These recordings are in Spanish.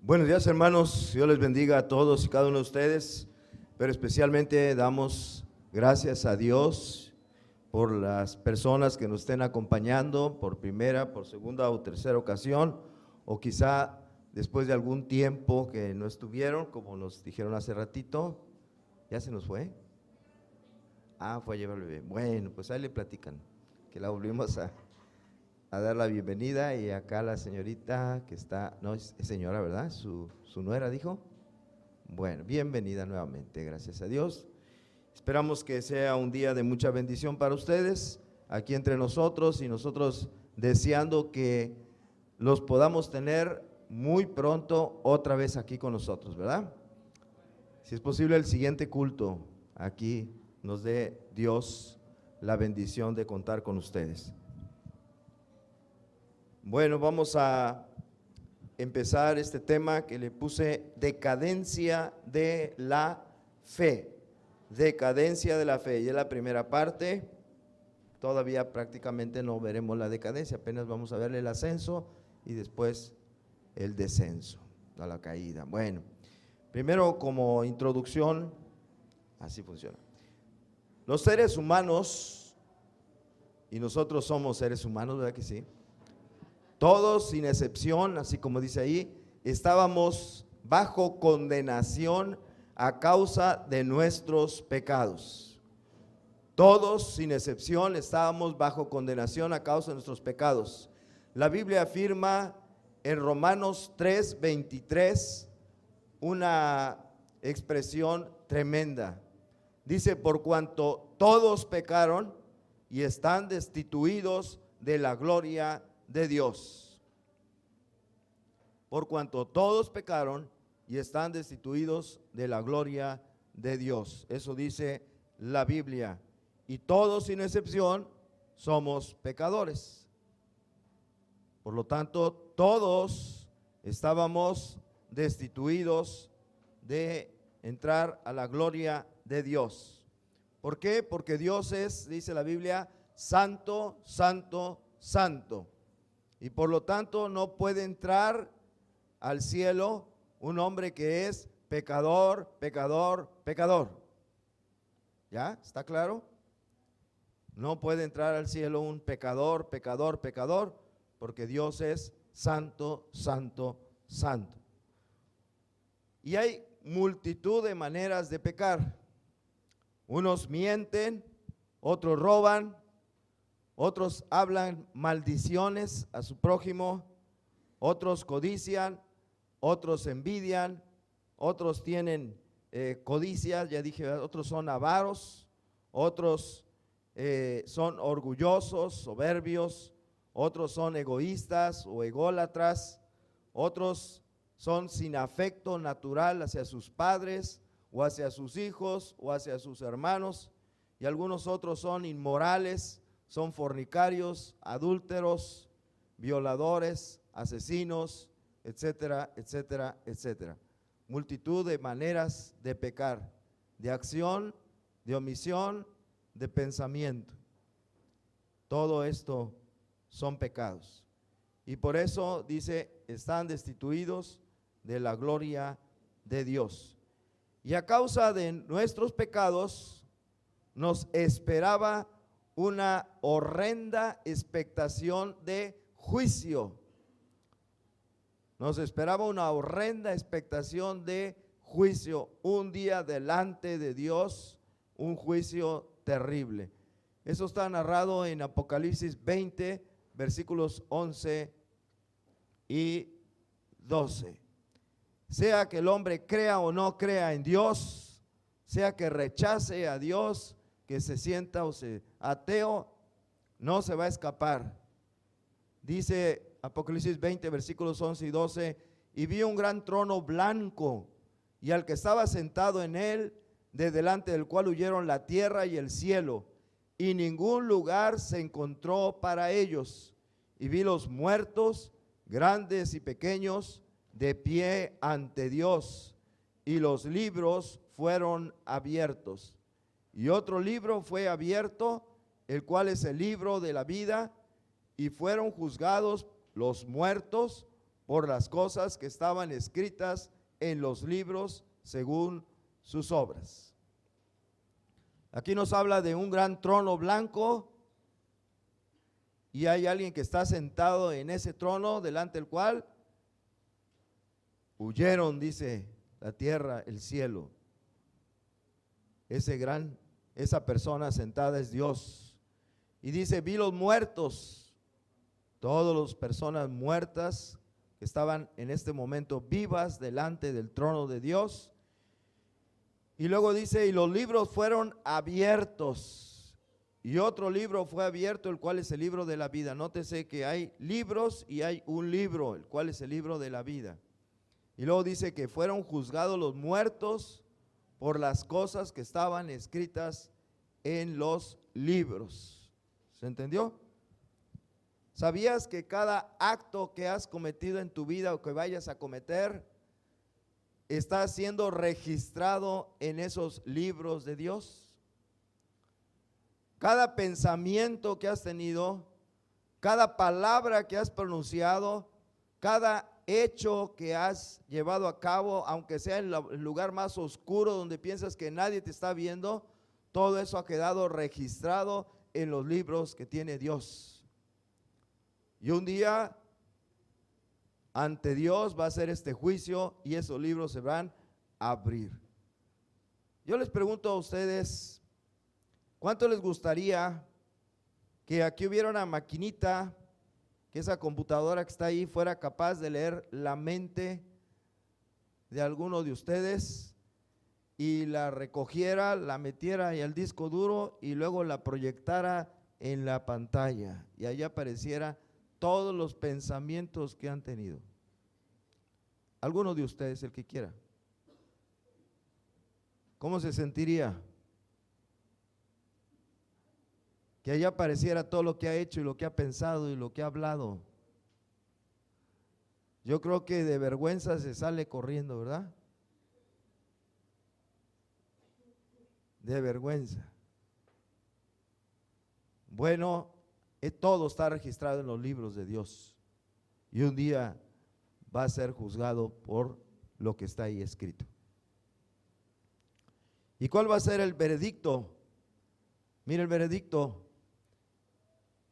Buenos días, hermanos. Dios les bendiga a todos y cada uno de ustedes, pero especialmente damos gracias a Dios por las personas que nos estén acompañando por primera, por segunda o tercera ocasión, o quizá después de algún tiempo que no estuvieron, como nos dijeron hace ratito. ¿Ya se nos fue? Fue a llevar el bebé. Bueno, pues ahí le platican que la volvimos a dar la bienvenida, y acá la señorita que está, no es señora, ¿verdad? Su nuera, dijo. Bueno, bienvenida nuevamente, gracias a Dios. Esperamos que sea un día de mucha bendición para ustedes aquí entre nosotros, y nosotros deseando que los podamos tener muy pronto otra vez aquí con nosotros, ¿verdad? Si es posible, el siguiente culto aquí nos dé Dios la bendición de contar con ustedes. Bueno, vamos a empezar este tema que le puse: decadencia de la fe. Decadencia de la fe, y es la primera parte. Todavía prácticamente no veremos la decadencia, apenas vamos a ver el ascenso y después el descenso, a la caída. Bueno, primero, como introducción, así funciona. Los seres humanos, y nosotros somos seres humanos, ¿verdad que sí? Todos, sin excepción, así como dice ahí, estábamos bajo condenación a causa de nuestros pecados. Todos, sin excepción, estábamos bajo condenación a causa de nuestros pecados. La Biblia afirma en Romanos 3:23 una expresión tremenda. Dice: por cuanto todos pecaron y están destituidos de la gloria de Dios. Por cuanto todos pecaron y están destituidos de la gloria de Dios. Eso dice la Biblia. Y todos, sin excepción, somos pecadores. Por lo tanto, todos estábamos destituidos de entrar a la gloria de Dios. ¿Por qué? Porque Dios es, dice la Biblia, santo, santo, santo. Y por lo tanto no puede entrar al cielo un hombre que es pecador, pecador, pecador. ¿Ya? ¿Está claro? No puede entrar al cielo un pecador, pecador, pecador, porque Dios es santo, santo, santo. Y hay multitud de maneras de pecar. Unos mienten, otros roban, otros hablan maldiciones a su prójimo, otros codician, otros envidian, otros tienen codicias, ya dije, otros son avaros, otros son orgullosos, soberbios, otros son egoístas o ególatras, otros son sin afecto natural hacia sus padres o hacia sus hijos o hacia sus hermanos, y algunos otros son inmorales, son fornicarios, adúlteros, violadores, asesinos, etcétera, etcétera, etcétera. Multitud de maneras de pecar, de acción, de omisión, de pensamiento. Todo esto son pecados. Y por eso dice: están destituidos de la gloria de Dios. Y a causa de nuestros pecados nos esperaba una horrenda expectación de juicio. Nos esperaba una horrenda expectación de juicio, un día delante de Dios, un juicio terrible. Eso está narrado en Apocalipsis 20, versículos 11 y 12. Sea que el hombre crea o no crea en Dios, sea que rechace a Dios, que se sienta o se ateo, no se va a escapar. Dice Apocalipsis 20, versículos 11 y 12: y vi un gran trono blanco, y al que estaba sentado en él, de delante del cual huyeron la tierra y el cielo, y ningún lugar se encontró para ellos. Y vi los muertos, grandes y pequeños, de pie ante Dios, y los libros fueron abiertos. Y otro libro fue abierto, el cual es el libro de la vida, y fueron juzgados los muertos por las cosas que estaban escritas en los libros según sus obras. Aquí nos habla de un gran trono blanco y hay alguien que está sentado en ese trono delante del cual huyeron, dice, la tierra, el cielo. Esa persona sentada es Dios. Y dice, vi los muertos, todas las personas muertas que estaban en este momento vivas delante del trono de Dios. Y luego dice, y los libros fueron abiertos. Y otro libro fue abierto, el cual es el libro de la vida. Nótese que hay libros y hay un libro, el cual es el libro de la vida. Y luego dice que fueron juzgados los muertos por las cosas que estaban escritas en los libros. ¿Se entendió? ¿Sabías que cada acto que has cometido en tu vida o que vayas a cometer está siendo registrado en esos libros de Dios? Cada pensamiento que has tenido, cada palabra que has pronunciado, cada hecho que has llevado a cabo, aunque sea en el lugar más oscuro donde piensas que nadie te está viendo, todo eso ha quedado registrado en los libros que tiene Dios. Y un día ante Dios va a ser este juicio y esos libros se van a abrir. Yo les pregunto a ustedes, ¿cuánto les gustaría que aquí hubiera una maquinita, que esa computadora que está ahí fuera capaz de leer la mente de alguno de ustedes y la recogiera, la metiera en el disco duro y luego la proyectara en la pantalla y ahí apareciera todos los pensamientos que han tenido? Alguno de ustedes, el que quiera. ¿Cómo se sentiría? Que allá apareciera todo lo que ha hecho y lo que ha pensado y lo que ha hablado. Yo creo que de vergüenza se sale corriendo, ¿verdad? De vergüenza. Bueno, todo está registrado en los libros de Dios y un día va a ser juzgado por lo que está ahí escrito. ¿Y cuál va a ser el veredicto? Mira el veredicto.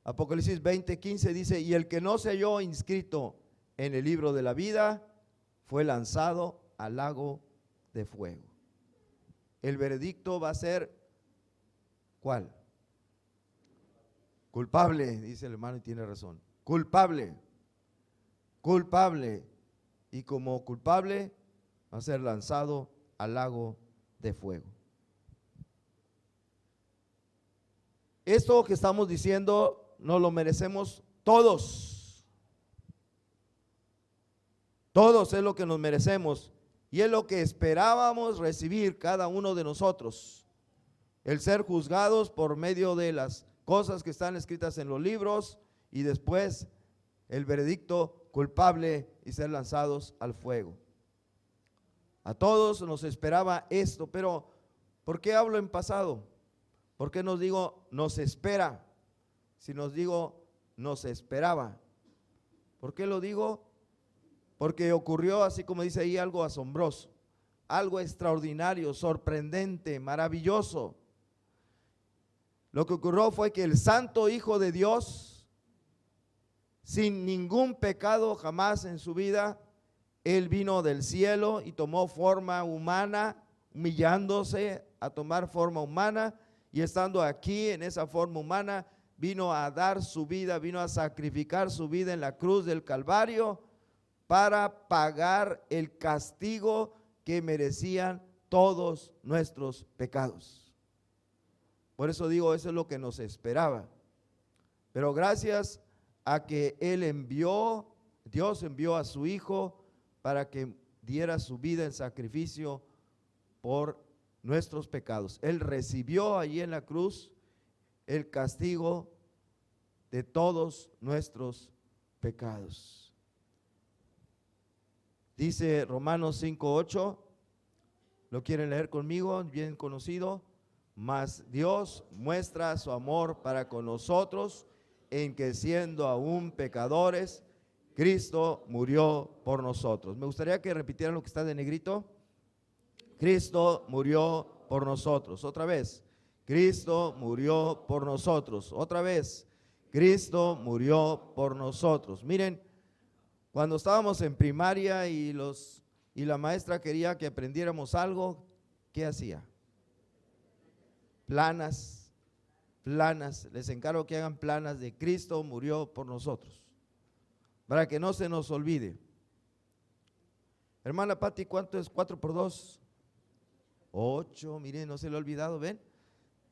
Apocalipsis 20:15 dice, y el que no se halló inscrito en el libro de la vida fue lanzado al lago de fuego. El veredicto va a ser, ¿cuál? Culpable, dice el hermano y tiene razón. Culpable, culpable. Y como culpable va a ser lanzado al lago de fuego. Esto que estamos diciendo nos lo merecemos todos. Todos es lo que nos merecemos y es lo que esperábamos recibir cada uno de nosotros. El ser juzgados por medio de las cosas que están escritas en los libros y después el veredicto culpable y ser lanzados al fuego. A todos nos esperaba esto, pero ¿por qué hablo en pasado? ¿Por qué nos digo nos espera? Si nos digo nos esperaba. ¿Por qué lo digo? Porque ocurrió, así como dice ahí, algo asombroso, algo extraordinario, sorprendente, maravilloso. Lo que ocurrió fue que el Santo Hijo de Dios, sin ningún pecado jamás en su vida, Él vino del cielo y tomó forma humana, humillándose a tomar forma humana, y estando aquí en esa forma humana, vino a dar su vida, vino a sacrificar su vida en la cruz del Calvario para pagar el castigo que merecían todos nuestros pecados. Por eso digo, eso es lo que nos esperaba. Pero gracias a que Dios envió a su Hijo para que diera su vida en sacrificio por nuestros pecados. Él recibió allí en la cruz el castigo de todos nuestros pecados. Dice Romanos 5:8, ¿lo quieren leer conmigo? Bien conocido. Mas Dios muestra su amor para con nosotros en que siendo aún pecadores, Cristo murió por nosotros. Me gustaría que repitieran lo que está de negrito. Cristo murió por nosotros. Otra vez. Cristo murió por nosotros. Otra vez. Cristo murió por nosotros. Miren, cuando estábamos en primaria y la maestra quería que aprendiéramos algo, ¿qué hacía? Planas. Les encargo que hagan planas de Cristo murió por nosotros, para que no se nos olvide. Hermana Pati, ¿cuánto es 4 por 2? 8, miren, no se le ha olvidado, ¿ven?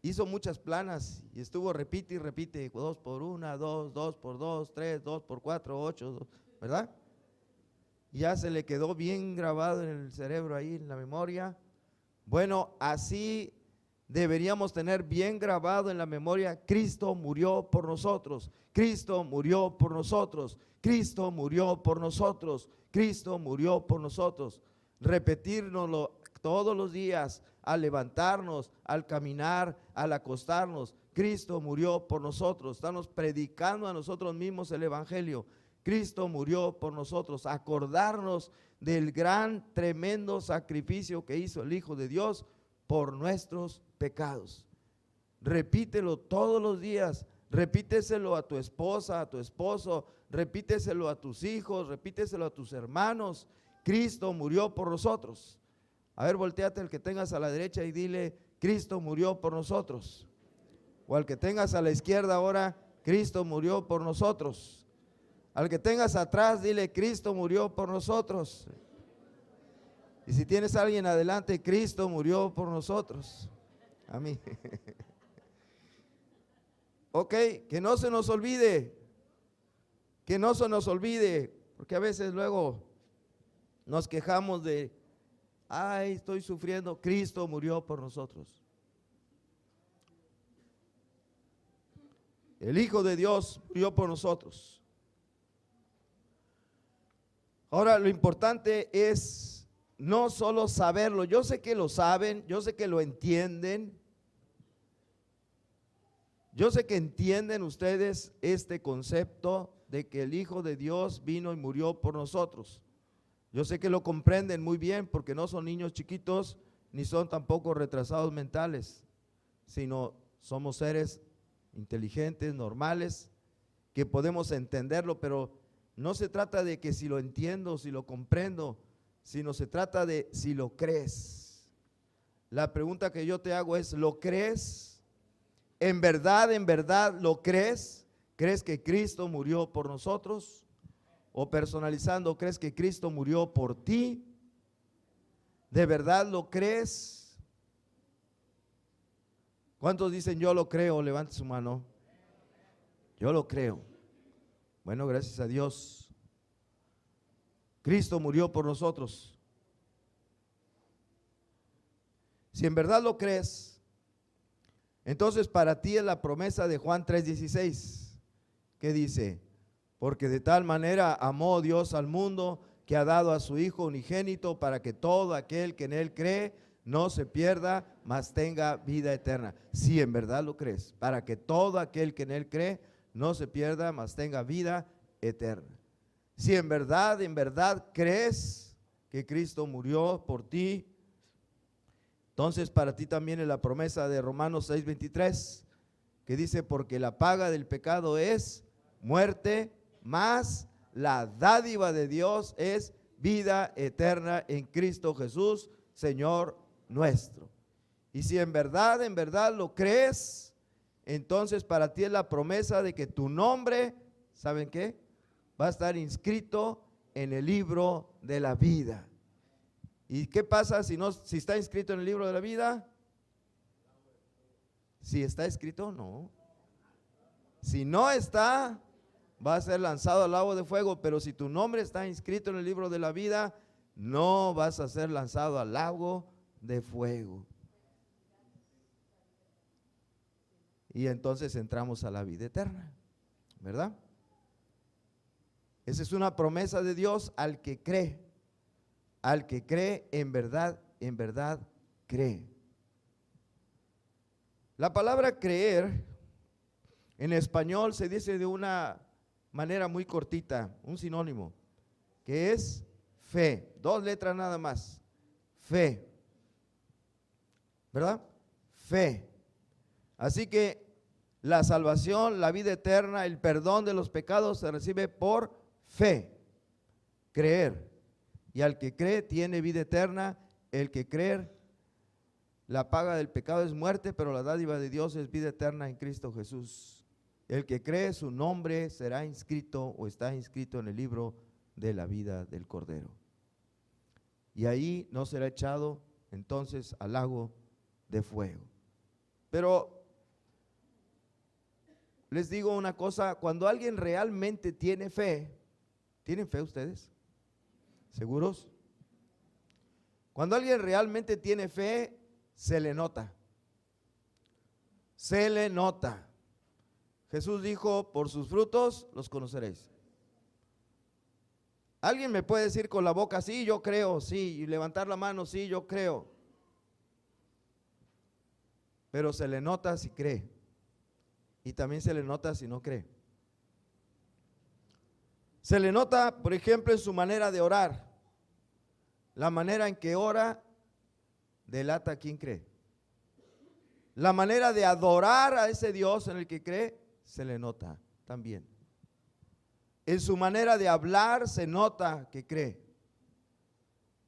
Hizo muchas planas y estuvo repite y repite, 2 por 1, 2, 2 por 2, 3, 2 por 4, 8, ¿verdad? Ya se le quedó bien grabado en el cerebro ahí, en la memoria. Bueno, así deberíamos tener bien grabado en la memoria: Cristo murió por nosotros, Cristo murió por nosotros, Cristo murió por nosotros, Cristo murió por nosotros. Repetírnoslo todos los días, al levantarnos, al caminar, al acostarnos. Cristo murió por nosotros. Estamos predicando a nosotros mismos el evangelio. Cristo murió por nosotros. Acordarnos del gran, tremendo sacrificio que hizo el Hijo de Dios por nuestros pecados. Repítelo todos los días, repíteselo a tu esposa, a tu esposo, repíteselo a tus hijos, repíteselo a tus hermanos. Cristo murió por nosotros. A ver, volteate al que tengas a la derecha y dile: Cristo murió por nosotros. O al que tengas a la izquierda ahora: Cristo murió por nosotros. Al que tengas atrás, dile: Cristo murió por nosotros. Y si tienes a alguien adelante: Cristo murió por nosotros. A mí. Ok, que no se nos olvide, que no se nos olvide, porque a veces luego nos quejamos de: ay, estoy sufriendo. Cristo murió por nosotros. El Hijo de Dios murió por nosotros. Ahora, lo importante es no solo saberlo. Yo sé que lo saben, yo sé que lo entienden. Yo sé que entienden ustedes este concepto de que el Hijo de Dios vino y murió por nosotros. Yo sé que lo comprenden muy bien, porque no son niños chiquitos, ni son tampoco retrasados mentales, sino somos seres inteligentes, normales, que podemos entenderlo, pero no se trata de que si lo entiendo, si lo comprendo, sino se trata de si lo crees. La pregunta que yo te hago es: ¿lo crees? En verdad lo crees? ¿Crees que Cristo murió por nosotros? O personalizando, ¿crees que Cristo murió por ti? ¿De verdad lo crees? ¿Cuántos dicen yo lo creo? Levante su mano. Yo lo creo. Bueno, gracias a Dios. Cristo murió por nosotros. Si en verdad lo crees, entonces para ti es la promesa de Juan 3:16, que dice: porque de tal manera amó Dios al mundo, que ha dado a su Hijo unigénito, para que todo aquel que en Él cree no se pierda, mas tenga vida eterna. Si en verdad lo crees, para que todo aquel que en Él cree no se pierda, mas tenga vida eterna. Si en verdad crees que Cristo murió por ti, entonces para ti también es la promesa de Romanos 6:23, que dice: porque la paga del pecado es muerte, mas la dádiva de Dios es vida eterna en Cristo Jesús, Señor nuestro. Y si en verdad lo crees, entonces para ti es la promesa de que tu nombre, ¿saben qué? Va a estar inscrito en el libro de la vida. ¿Y qué pasa si está inscrito en el libro de la vida? Si está escrito, no. Si no está, va a ser lanzado al lago de fuego. Pero si tu nombre está inscrito en el libro de la vida, no vas a ser lanzado al lago de fuego. Y entonces entramos a la vida eterna, ¿verdad? Esa es una promesa de Dios al que cree. Al que cree, en verdad cree. La palabra creer en español se dice de una manera muy cortita, un sinónimo, que es fe. 2 letras nada más. Fe. ¿Verdad? Fe. Así que la salvación, la vida eterna, el perdón de los pecados se recibe por fe. Creer. Y al que cree tiene vida eterna. El que cree, la paga del pecado es muerte, pero la dádiva de Dios es vida eterna en Cristo Jesús. El que cree, su nombre será inscrito o está inscrito en el libro de la vida del Cordero. Y ahí no será echado entonces al lago de fuego. Pero les digo una cosa, cuando alguien realmente tiene fe, ¿tienen fe ustedes? ¿Seguros? Cuando alguien realmente tiene fe, se le nota. Se le nota. Jesús dijo, por sus frutos los conoceréis. Alguien me puede decir con la boca, sí, yo creo, sí, y levantar la mano, sí, yo creo. Pero se le nota si cree. Y también se le nota si no cree. Se le nota, por ejemplo, en su manera de orar. La manera en que ora delata a quien cree. La manera de adorar a ese Dios en el que cree se le nota también. En su manera de hablar se nota que cree.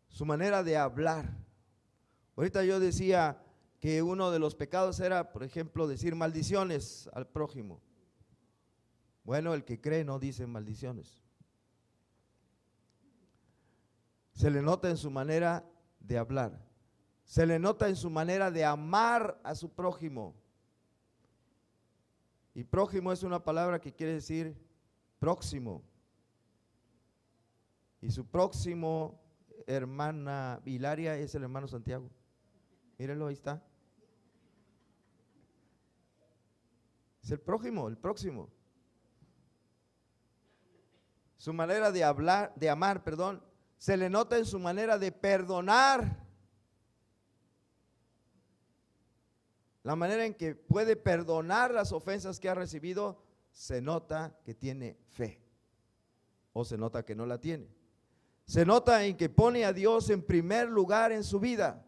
Su manera de hablar. Ahorita yo decía que uno de los pecados era, por ejemplo, decir maldiciones al prójimo. Bueno, el que cree no dice maldiciones. Se le nota en su manera de hablar. Se le nota en su manera de amar a su prójimo. Y prójimo es una palabra que quiere decir próximo. Y su próximo, hermana Hilaria, es el hermano Santiago. Mírenlo, ahí está. Es el prójimo, el próximo. Su manera de hablar, de amar, perdón, se le nota en su manera de perdonar. La manera en que puede perdonar las ofensas que ha recibido, se nota que tiene fe. O se nota que no la tiene. Se nota en que pone a Dios en primer lugar en su vida.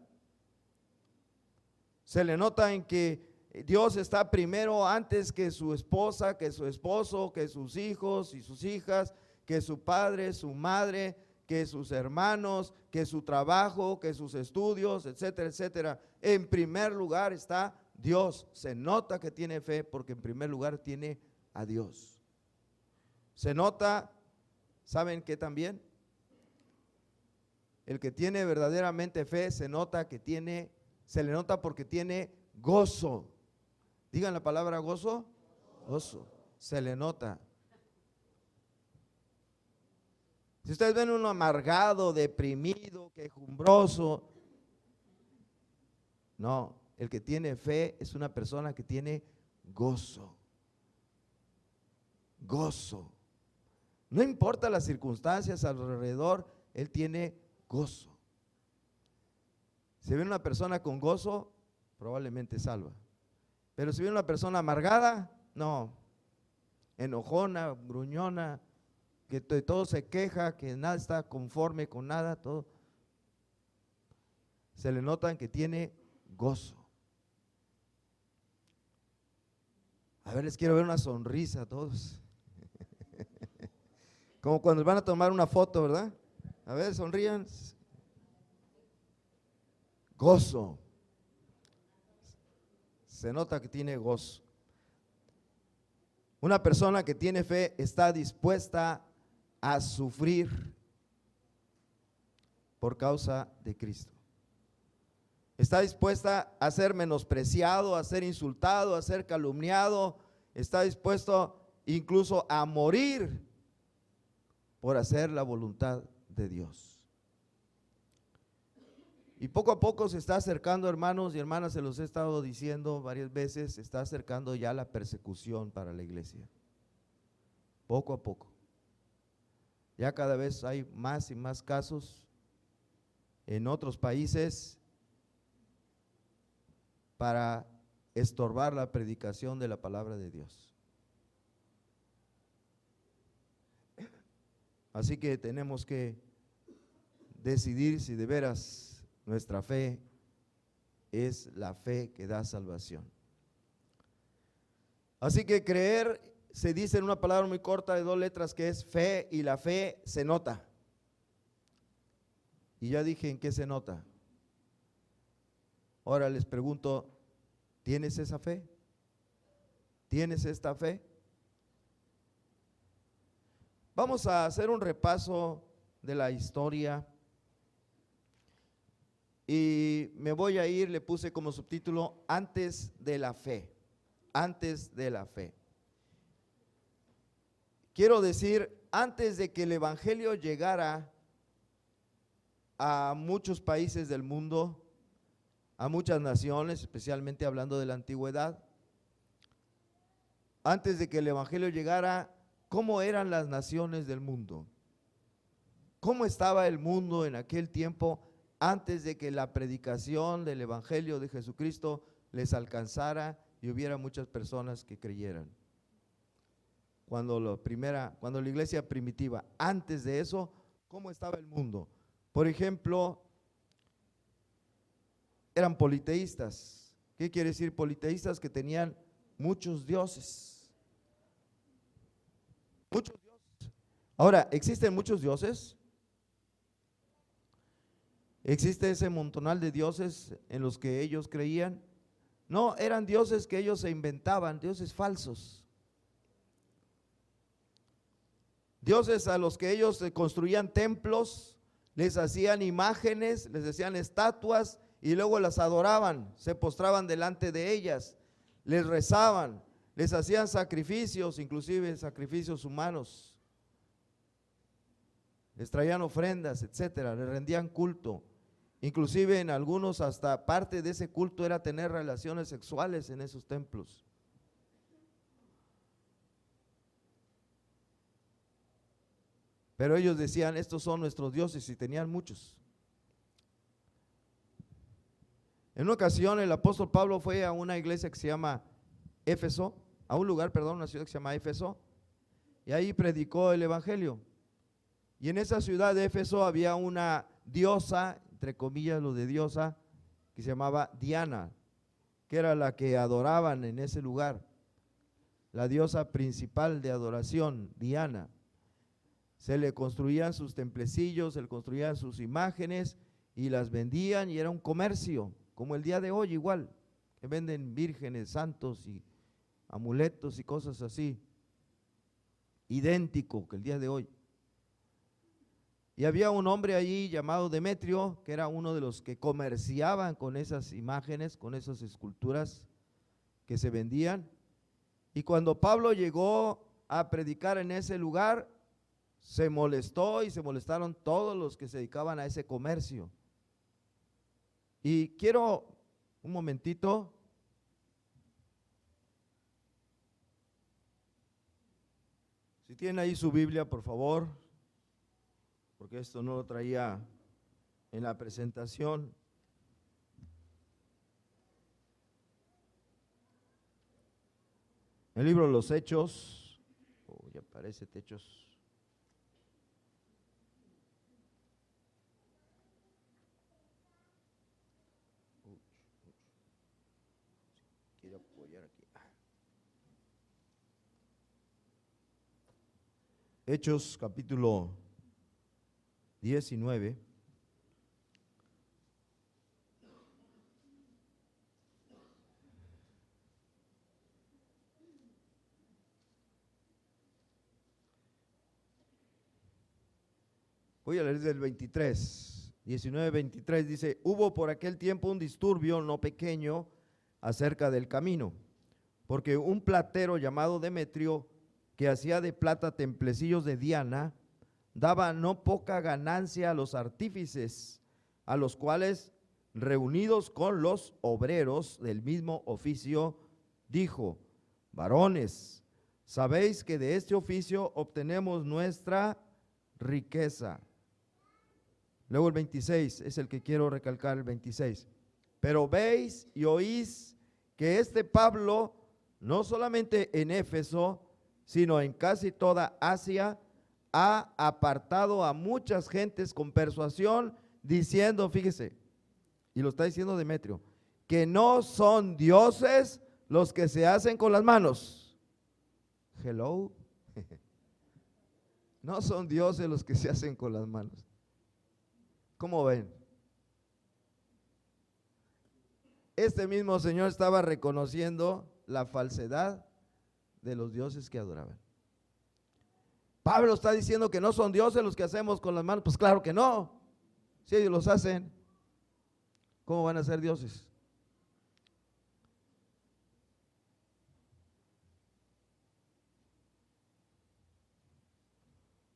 Se le nota en que Dios está primero antes que su esposa, que su esposo, que sus hijos y sus hijas, que su padre, su madre, que sus hermanos, que su trabajo, que sus estudios, etcétera, etcétera. En primer lugar está Dios. Se nota que tiene fe porque en primer lugar tiene a Dios. Se nota, ¿saben qué también? El que tiene verdaderamente fe se nota que tiene, se le nota porque tiene gozo. Digan la palabra gozo. Gozo. Se le nota. Si ustedes ven uno amargado, deprimido, quejumbroso, no, el que tiene fe es una persona que tiene gozo. Gozo. No importa las circunstancias alrededor, él tiene gozo. Si ve una persona con gozo, probablemente salva. Pero si ve una persona amargada, no, enojona, gruñona, que de todo se queja, que nada está conforme con nada, todo, se le nota que tiene gozo. A ver, les quiero ver una sonrisa a todos. Como cuando van a tomar una foto, ¿verdad? A ver, sonrían. Gozo. Se nota que tiene gozo. Una persona que tiene fe está dispuesta a sufrir por causa de Cristo. Está dispuesta a ser menospreciado, a ser insultado, a ser calumniado. Está dispuesto incluso a morir por hacer la voluntad de Dios. Y poco a poco se está acercando, hermanos y hermanas, se los he estado diciendo varias veces, se está acercando ya la persecución para la iglesia. Poco a poco. Ya cada vez hay más y más casos en otros países para estorbar la predicación de la palabra de Dios. Así que tenemos que decidir si de veras nuestra fe es la fe que da salvación. Así que creer se dice en una palabra muy corta de 2 letras que es fe, y la fe se nota. Y ya dije en qué se nota. Ahora les pregunto, ¿tienes esa fe? ¿Tienes esta fe? Vamos a hacer un repaso de la historia y me voy a ir, le puse como subtítulo, antes de la fe, antes de la fe. Quiero decir, antes de que el evangelio llegara a muchos países del mundo, a muchas naciones, especialmente hablando de la antigüedad, antes de que el evangelio llegara, ¿cómo eran las naciones del mundo? ¿Cómo estaba el mundo en aquel tiempo antes de que la predicación del evangelio de Jesucristo les alcanzara y hubiera muchas personas que creyeran? Cuando la iglesia primitiva, antes de eso, ¿cómo estaba el mundo? Por ejemplo, eran politeístas. ¿Qué quiere decir politeístas? Que tenían muchos dioses. Muchos dioses. Ahora, ¿existen muchos dioses? ¿Existe ese montonal de dioses en los que ellos creían? No, eran dioses que ellos se inventaban, dioses falsos. Dioses a los que ellos construían templos, les hacían imágenes, les hacían estatuas y luego las adoraban, se postraban delante de ellas, les rezaban, les hacían sacrificios, inclusive sacrificios humanos, les traían ofrendas, etcétera, les rendían culto. Inclusive en algunos hasta parte de ese culto era tener relaciones sexuales en esos templos. Pero ellos decían, estos son nuestros dioses, y tenían muchos. En una ocasión el apóstol Pablo fue a una iglesia que se llama Éfeso, una ciudad que se llama Éfeso, y ahí predicó el evangelio. Y en esa ciudad de Éfeso había una diosa, entre comillas lo de diosa, que se llamaba Diana, que era la que adoraban en ese lugar, la diosa principal de adoración, Diana. Se le construían sus templecillos, se le construían sus imágenes y las vendían, y era un comercio, como el día de hoy igual, que venden vírgenes, santos y amuletos y cosas así, idéntico que el día de hoy. Y había un hombre allí llamado Demetrio, que era uno de los que comerciaban con esas imágenes, con esas esculturas que se vendían. Y cuando Pablo llegó a predicar en ese lugar, se molestó y se molestaron todos los que se dedicaban a ese comercio. Y quiero un momentito si tienen ahí su Biblia, por favor, porque esto no lo traía en la presentación. El libro de los Hechos, ya aparece Hechos. Quiero apoyar aquí. Hechos capítulo 19. Voy a leer del 23, 19, 23, dice: hubo por aquel tiempo un disturbio no pequeño acerca del camino, porque un platero llamado Demetrio, que hacía de plata templecillos de Diana, daba no poca ganancia a los artífices, a los cuales, reunidos con los obreros del mismo oficio, dijo: varones, sabéis que de este oficio obtenemos nuestra riqueza. Luego el 26 es el que quiero recalcar, el 26. Pero veis y oís que este Pablo, no solamente en Éfeso, sino en casi toda Asia, ha apartado a muchas gentes con persuasión, diciendo, fíjese, y lo está diciendo Demetrio, que no son dioses los que se hacen con las manos. Hello. No son dioses los que se hacen con las manos. ¿Cómo ven? Este mismo Señor estaba reconociendo la falsedad de los dioses que adoraban. Pablo está diciendo que no son dioses los que hacemos con las manos. Pues claro que no. Si ellos los hacen, ¿cómo van a ser dioses?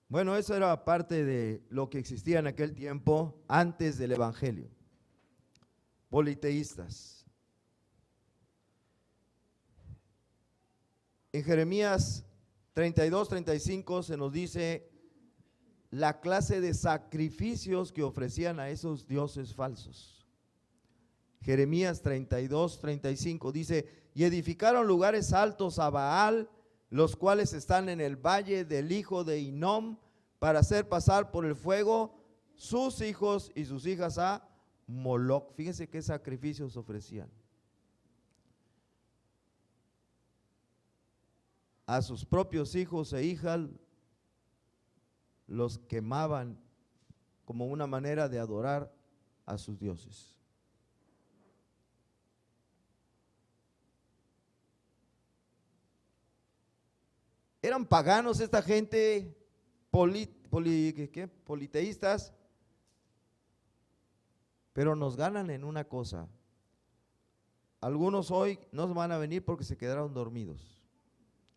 Bueno, eso era parte de lo que existía en aquel tiempo antes del Evangelio. Politeístas. En Jeremías 32-35 se nos dice la clase de sacrificios que ofrecían a esos dioses falsos. Jeremías 32-35 dice, y edificaron lugares altos a Baal, los cuales están en el valle del hijo de Hinnom, para hacer pasar por el fuego sus hijos y sus hijas a Moloc. Fíjense qué sacrificios ofrecían. A sus propios hijos e hijas los quemaban como una manera de adorar a sus dioses. Eran paganos esta gente, politeístas, pero nos ganan en una cosa. Algunos hoy no van a venir porque se quedaron dormidos.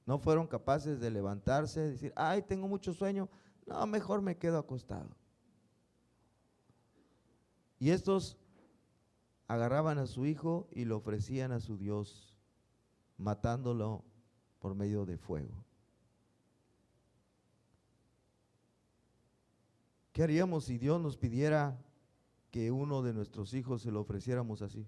No fueron capaces de levantarse, decir, ay, tengo mucho sueño, no, mejor me quedo acostado. Y estos agarraban a su hijo y lo ofrecían a su Dios, matándolo por medio de fuego. ¿Qué haríamos si Dios nos pidiera que uno de nuestros hijos se lo ofreciéramos así?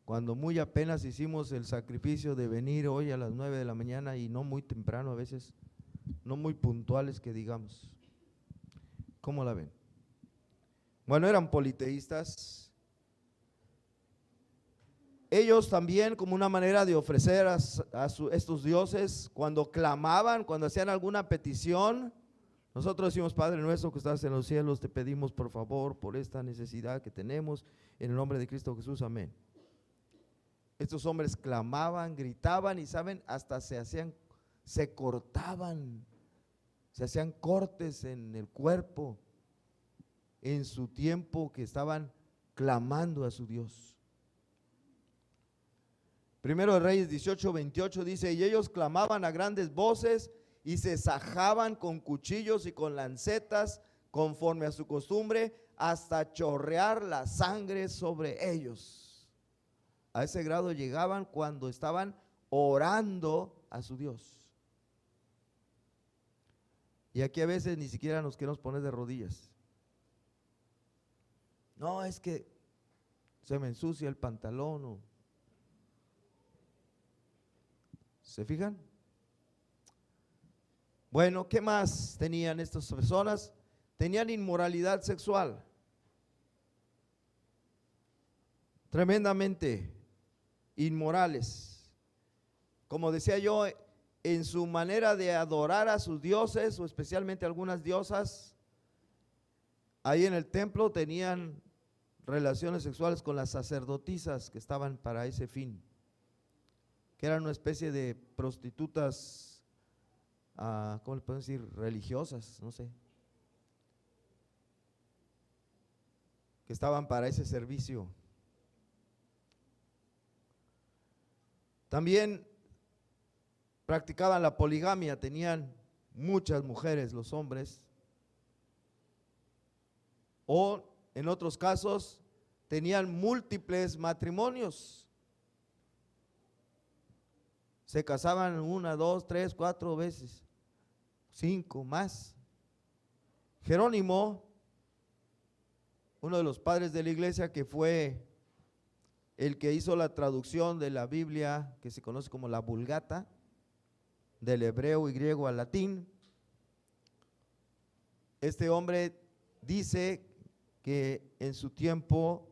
Cuando muy apenas hicimos el sacrificio de venir hoy a las 9 de la mañana y no muy temprano a veces, no muy puntuales que digamos. ¿Cómo la ven? Bueno, eran politeístas. Ellos también, como una manera de ofrecer a estos dioses, cuando clamaban, cuando hacían alguna petición, nosotros decimos, Padre nuestro que estás en los cielos, te pedimos por favor por esta necesidad que tenemos, en el nombre de Cristo Jesús, amén. Estos hombres clamaban, gritaban y saben, hasta se cortaban, se hacían cortes en el cuerpo en su tiempo que estaban clamando a su Dios. Primero de Reyes 18-28 dice, y ellos clamaban a grandes voces y se sajaban con cuchillos y con lancetas conforme a su costumbre hasta chorrear la sangre sobre ellos. A ese grado llegaban cuando estaban orando a su Dios. Y aquí a veces ni siquiera nos queremos poner de rodillas. No, es que se me ensucia el pantalón. ¿Se fijan? Bueno, ¿qué más tenían estas personas? Tenían inmoralidad sexual. Tremendamente inmorales. Como decía yo, en su manera de adorar a sus dioses, o especialmente algunas diosas, ahí en el templo tenían relaciones sexuales con las sacerdotisas que estaban para ese fin, que eran una especie de prostitutas, ¿cómo le pueden decir? Religiosas, no sé, que estaban para ese servicio. También practicaban la poligamia, tenían muchas mujeres los hombres, o en otros casos tenían múltiples matrimonios. Se casaban 1, 2, 3, 4 veces, 5 más. Jerónimo, uno de los padres de la iglesia, que fue el que hizo la traducción de la Biblia que se conoce como la Vulgata, del hebreo y griego al latín. Este hombre dice que en su tiempo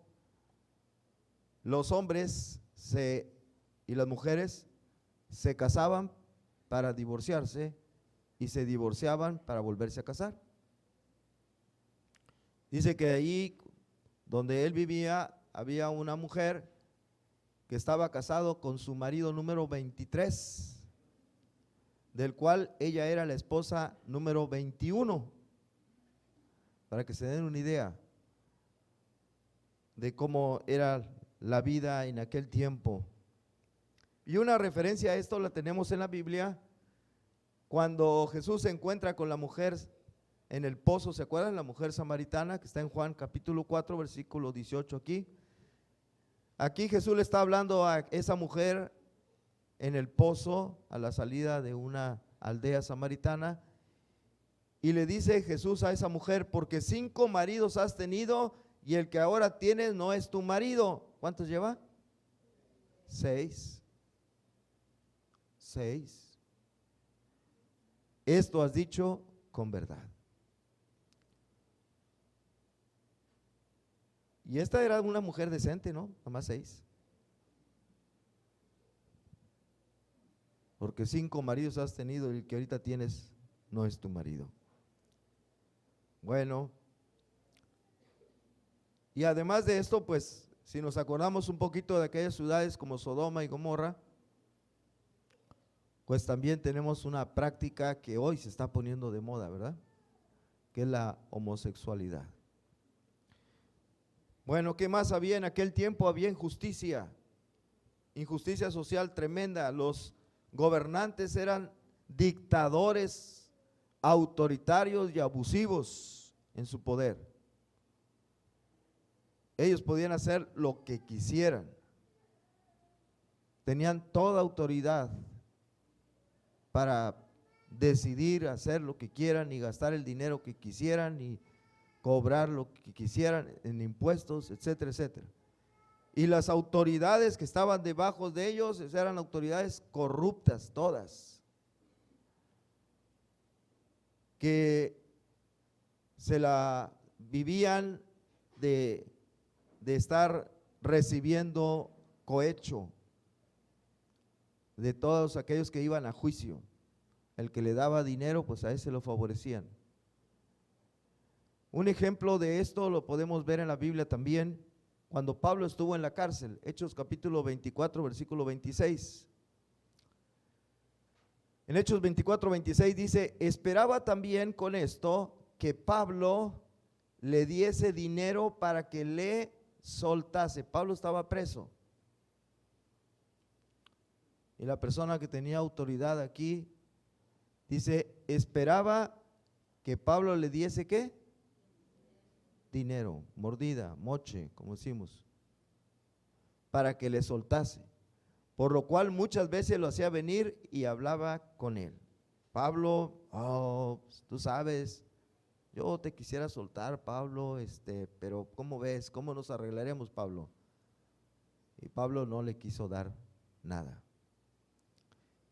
los hombres y las mujeres se casaban para divorciarse y se divorciaban para volverse a casar. Dice que ahí donde él vivía había una mujer que estaba casado con su marido número 23, del cual ella era la esposa número 21, para que se den una idea de cómo era la vida en aquel tiempo. Y una referencia a esto la tenemos en la Biblia, cuando Jesús se encuentra con la mujer en el pozo. ¿Se acuerdan? La mujer samaritana que está en Juan capítulo 4 versículo 18 aquí. Aquí Jesús le está hablando a esa mujer en el pozo a la salida de una aldea samaritana, y le dice Jesús a esa mujer: porque 5 maridos has tenido y el que ahora tienes no es tu marido. ¿Cuántos lleva? 6. Esto has dicho con verdad. Y esta era una mujer decente, ¿no? Nomás 6. Porque 5 maridos has tenido y el que ahorita tienes no es tu marido. Bueno, y además de esto, pues, si nos acordamos un poquito de aquellas ciudades como Sodoma y Gomorra, pues también tenemos una práctica que hoy se está poniendo de moda, ¿verdad? Que es la homosexualidad. Bueno, ¿qué más había en aquel tiempo? Había injusticia social tremenda. Los gobernantes eran dictadores, autoritarios y abusivos en su poder. Ellos podían hacer lo que quisieran. Tenían toda autoridad para decidir hacer lo que quieran y gastar el dinero que quisieran y cobrar lo que quisieran en impuestos, etcétera, etcétera. Y las autoridades que estaban debajo de ellos eran autoridades corruptas todas, que se la vivían de estar recibiendo cohecho de todos aquellos que iban a juicio. El que le daba dinero, pues a ese lo favorecían. Un ejemplo de esto lo podemos ver en la Biblia también, cuando Pablo estuvo en la cárcel. Hechos capítulo 24, versículo 26. En Hechos 24, 26 dice: esperaba también con esto que Pablo le diese dinero para que le soltase. Pablo estaba preso. Y la persona que tenía autoridad aquí dice: esperaba que Pablo le diese ¿qué? Dinero, mordida, moche, como decimos, para que le soltase. Por lo cual muchas veces lo hacía venir y hablaba con él. Pablo, tú sabes, yo te quisiera soltar, Pablo, pero ¿cómo ves? ¿Cómo nos arreglaremos, Pablo? Y Pablo no le quiso dar nada.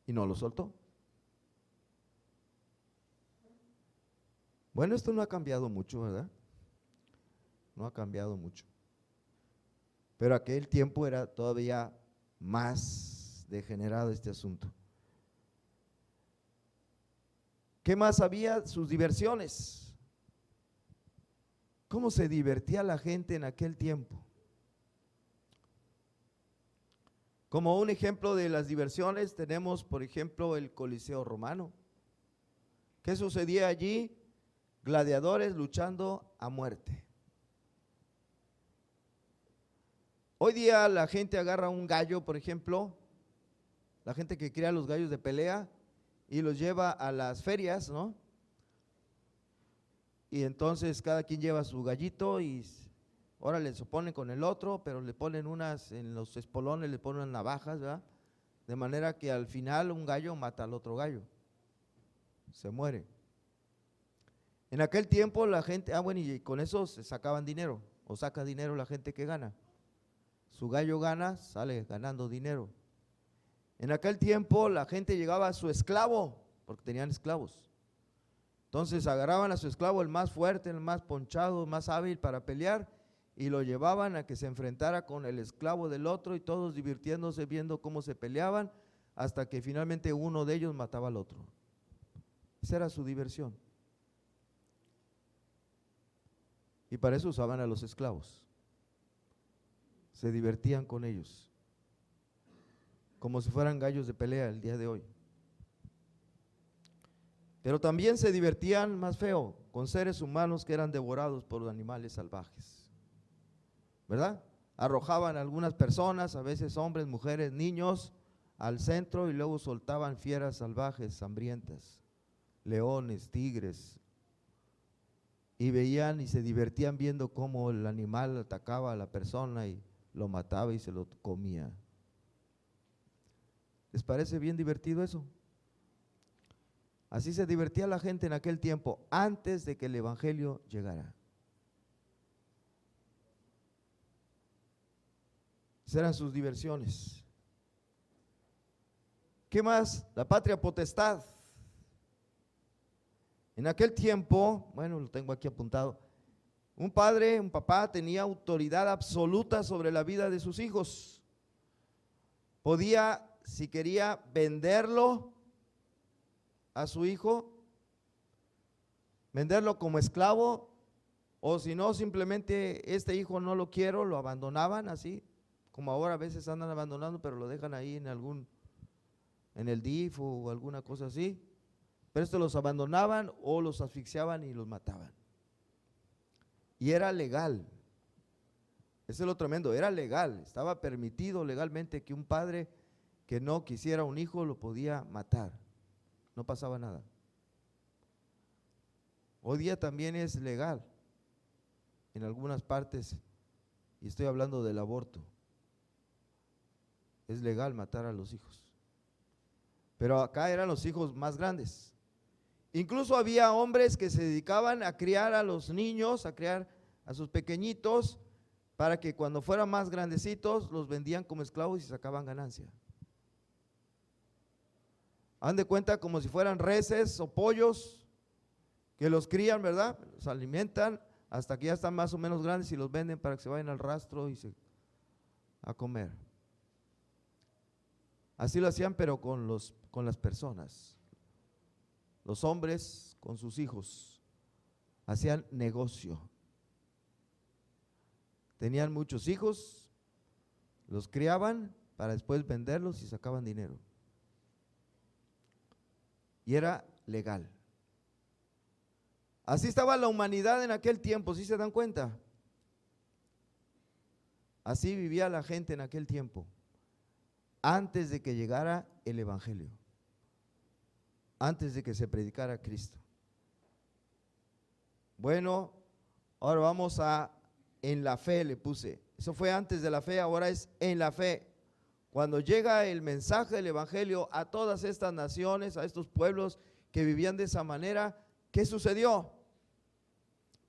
Y no lo soltó. Bueno, esto no ha cambiado mucho, ¿verdad? No ha cambiado mucho. Pero aquel tiempo era todavía más degenerado este asunto. ¿Qué más había? Sus diversiones. ¿Cómo se divertía la gente en aquel tiempo? Como un ejemplo de las diversiones tenemos, por ejemplo, el Coliseo Romano. ¿Qué sucedía allí? Gladiadores luchando a muerte. Hoy día la gente agarra un gallo, por ejemplo, la gente que cría los gallos de pelea y los lleva a las ferias, ¿no? Y entonces cada quien lleva su gallito y órale, se ponen con el otro, pero le ponen en los espolones le ponen unas navajas, ¿verdad? De manera que al final un gallo mata al otro gallo, se muere. En aquel tiempo la gente, bueno, y con eso se sacaban dinero, o saca dinero la gente que gana. Su gallo gana, sale ganando dinero. En aquel tiempo la gente llegaba a su esclavo, porque tenían esclavos. Entonces agarraban a su esclavo, el más fuerte, el más ponchado, el más hábil para pelear, y lo llevaban a que se enfrentara con el esclavo del otro, y todos divirtiéndose viendo cómo se peleaban, hasta que finalmente uno de ellos mataba al otro. Esa era su diversión. Y para eso usaban a los esclavos. Se divertían con ellos, como si fueran gallos de pelea el día de hoy. Pero también se divertían más feo, con seres humanos que eran devorados por animales salvajes, ¿verdad? Arrojaban a algunas personas, a veces hombres, mujeres, niños, al centro, y luego soltaban fieras salvajes, hambrientas, leones, tigres, y veían y se divertían viendo cómo el animal atacaba a la persona y lo mataba y se lo comía. ¿Les parece bien divertido eso? Así se divertía la gente en aquel tiempo, antes de que el evangelio llegara. Esas eran sus diversiones. ¿Qué más? La patria potestad. En aquel tiempo, bueno, lo tengo aquí apuntado, un padre, un papá tenía autoridad absoluta sobre la vida de sus hijos. Podía, si quería, venderlo a su hijo, venderlo como esclavo, o si no, simplemente este hijo no lo quiero, lo abandonaban así, como ahora a veces andan abandonando, pero lo dejan ahí en el DIF o alguna cosa así. Pero estos los abandonaban o los asfixiaban y los mataban. Y era legal. Eso es lo tremendo, era legal, estaba permitido legalmente que un padre que no quisiera un hijo lo podía matar. No pasaba nada. Hoy día también es legal en algunas partes, y estoy hablando del aborto. Es legal matar a los hijos. Pero acá eran los hijos más grandes. Incluso había hombres que se dedicaban a criar a los niños, a criar a sus pequeñitos, para que cuando fueran más grandecitos los vendían como esclavos y sacaban ganancia. Han de cuenta como si fueran reses o pollos que los crían, ¿verdad? Los alimentan hasta que ya están más o menos grandes y los venden para que se vayan al rastro y a comer. Así lo hacían, pero con las personas. Los hombres con sus hijos hacían negocio. Tenían muchos hijos, los criaban para después venderlos y sacaban dinero. Y era legal. Así estaba la humanidad en aquel tiempo, ¿sí se dan cuenta? Así vivía la gente en aquel tiempo, antes de que llegara el evangelio, antes de que se predicara Cristo. Bueno, ahora vamos a en la fe, le puse. Eso fue antes de la fe, ahora es en la fe. Cuando llega el mensaje del evangelio a todas estas naciones, a estos pueblos que vivían de esa manera, ¿qué sucedió?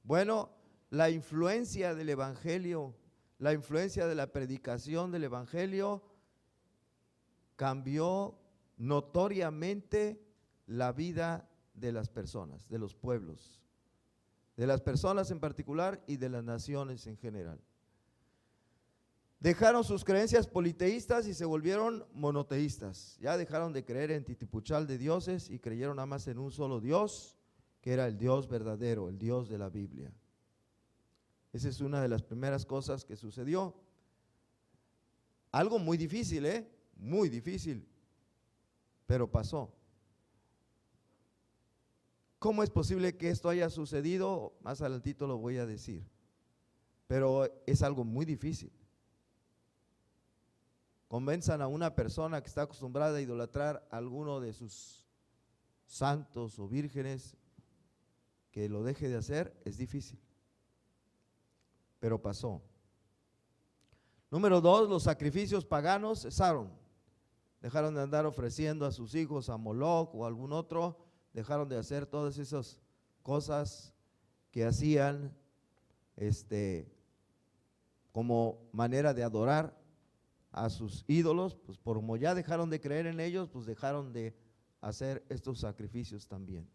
Bueno, la influencia del evangelio, la influencia de la predicación del evangelio cambió notoriamente la vida de las personas, de los pueblos, de las personas en particular y de las naciones en general. Dejaron sus creencias politeístas y se volvieron monoteístas. Ya dejaron de creer en titipuchal de dioses y creyeron nada más en un solo Dios, que era el Dios verdadero, el Dios de la Biblia. Esa es una de las primeras cosas que sucedió. Algo muy difícil, muy difícil, pero pasó. ¿Cómo es posible que esto haya sucedido? Más adelantito lo voy a decir, pero es algo muy difícil. Convenzan a una persona que está acostumbrada a idolatrar a alguno de sus santos o vírgenes que lo deje de hacer, es difícil, pero pasó. Número 2, los sacrificios paganos cesaron. Dejaron de andar ofreciendo a sus hijos a Moloc o a algún otro. Dejaron de hacer todas esas cosas que hacían como manera de adorar a sus ídolos, pues como ya dejaron de creer en ellos, pues dejaron de hacer estos sacrificios también.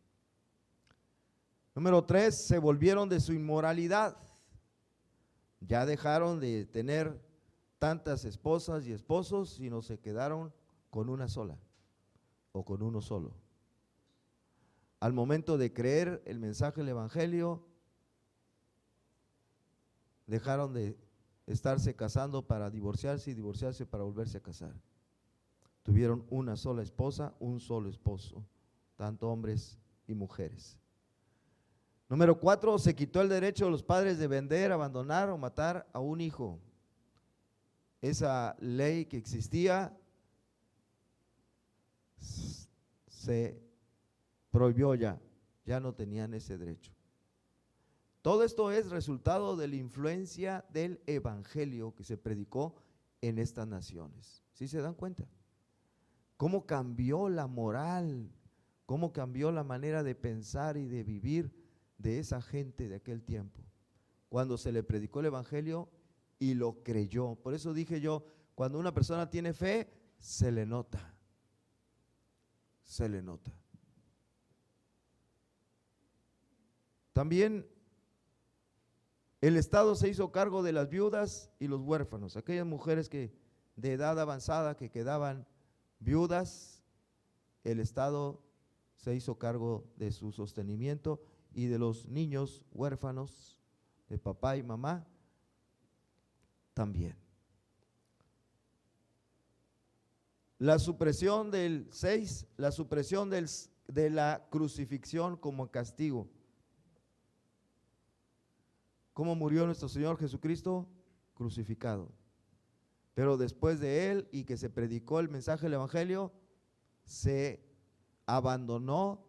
Número 3, se volvieron de su inmoralidad. Ya dejaron de tener tantas esposas y esposos, sino se quedaron con una sola o con uno solo. Al momento de creer el mensaje del evangelio, dejaron de estarse casando para divorciarse y divorciarse para volverse a casar. Tuvieron una sola esposa, un solo esposo, tanto hombres y mujeres. Número 4, se quitó el derecho de los padres de vender, abandonar o matar a un hijo. Esa ley que existía se prohibió ya no tenían ese derecho. Todo esto es resultado de la influencia del evangelio que se predicó en estas naciones. ¿Sí se dan cuenta? ¿Cómo cambió la moral? ¿Cómo cambió la manera de pensar y de vivir de esa gente de aquel tiempo? Cuando se le predicó el evangelio y lo creyó. Por eso dije yo, cuando una persona tiene fe, se le nota. Se le nota. También el Estado se hizo cargo de las viudas y los huérfanos, aquellas mujeres que de edad avanzada que quedaban viudas, el Estado se hizo cargo de su sostenimiento, y de los niños huérfanos de papá y mamá también. La supresión del 6, la supresión de la crucifixión como castigo. ¿Cómo murió nuestro Señor Jesucristo? Crucificado. Pero después de él y que se predicó el mensaje del evangelio, se abandonó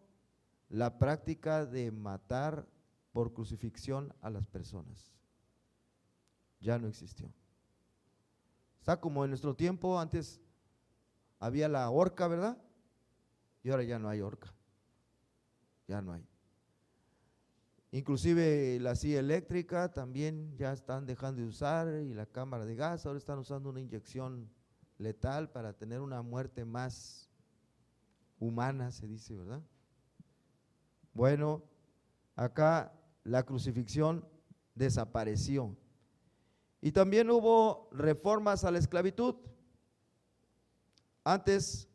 la práctica de matar por crucifixión a las personas. Ya no existió. Está como en nuestro tiempo, antes había la horca, ¿verdad? Y ahora ya no hay horca. Ya no hay. Inclusive la silla eléctrica también ya están dejando de usar, y la cámara de gas, ahora están usando una inyección letal para tener una muerte más humana, se dice, ¿verdad? Bueno, acá la crucifixión desapareció. Y también hubo reformas a la esclavitud. Antes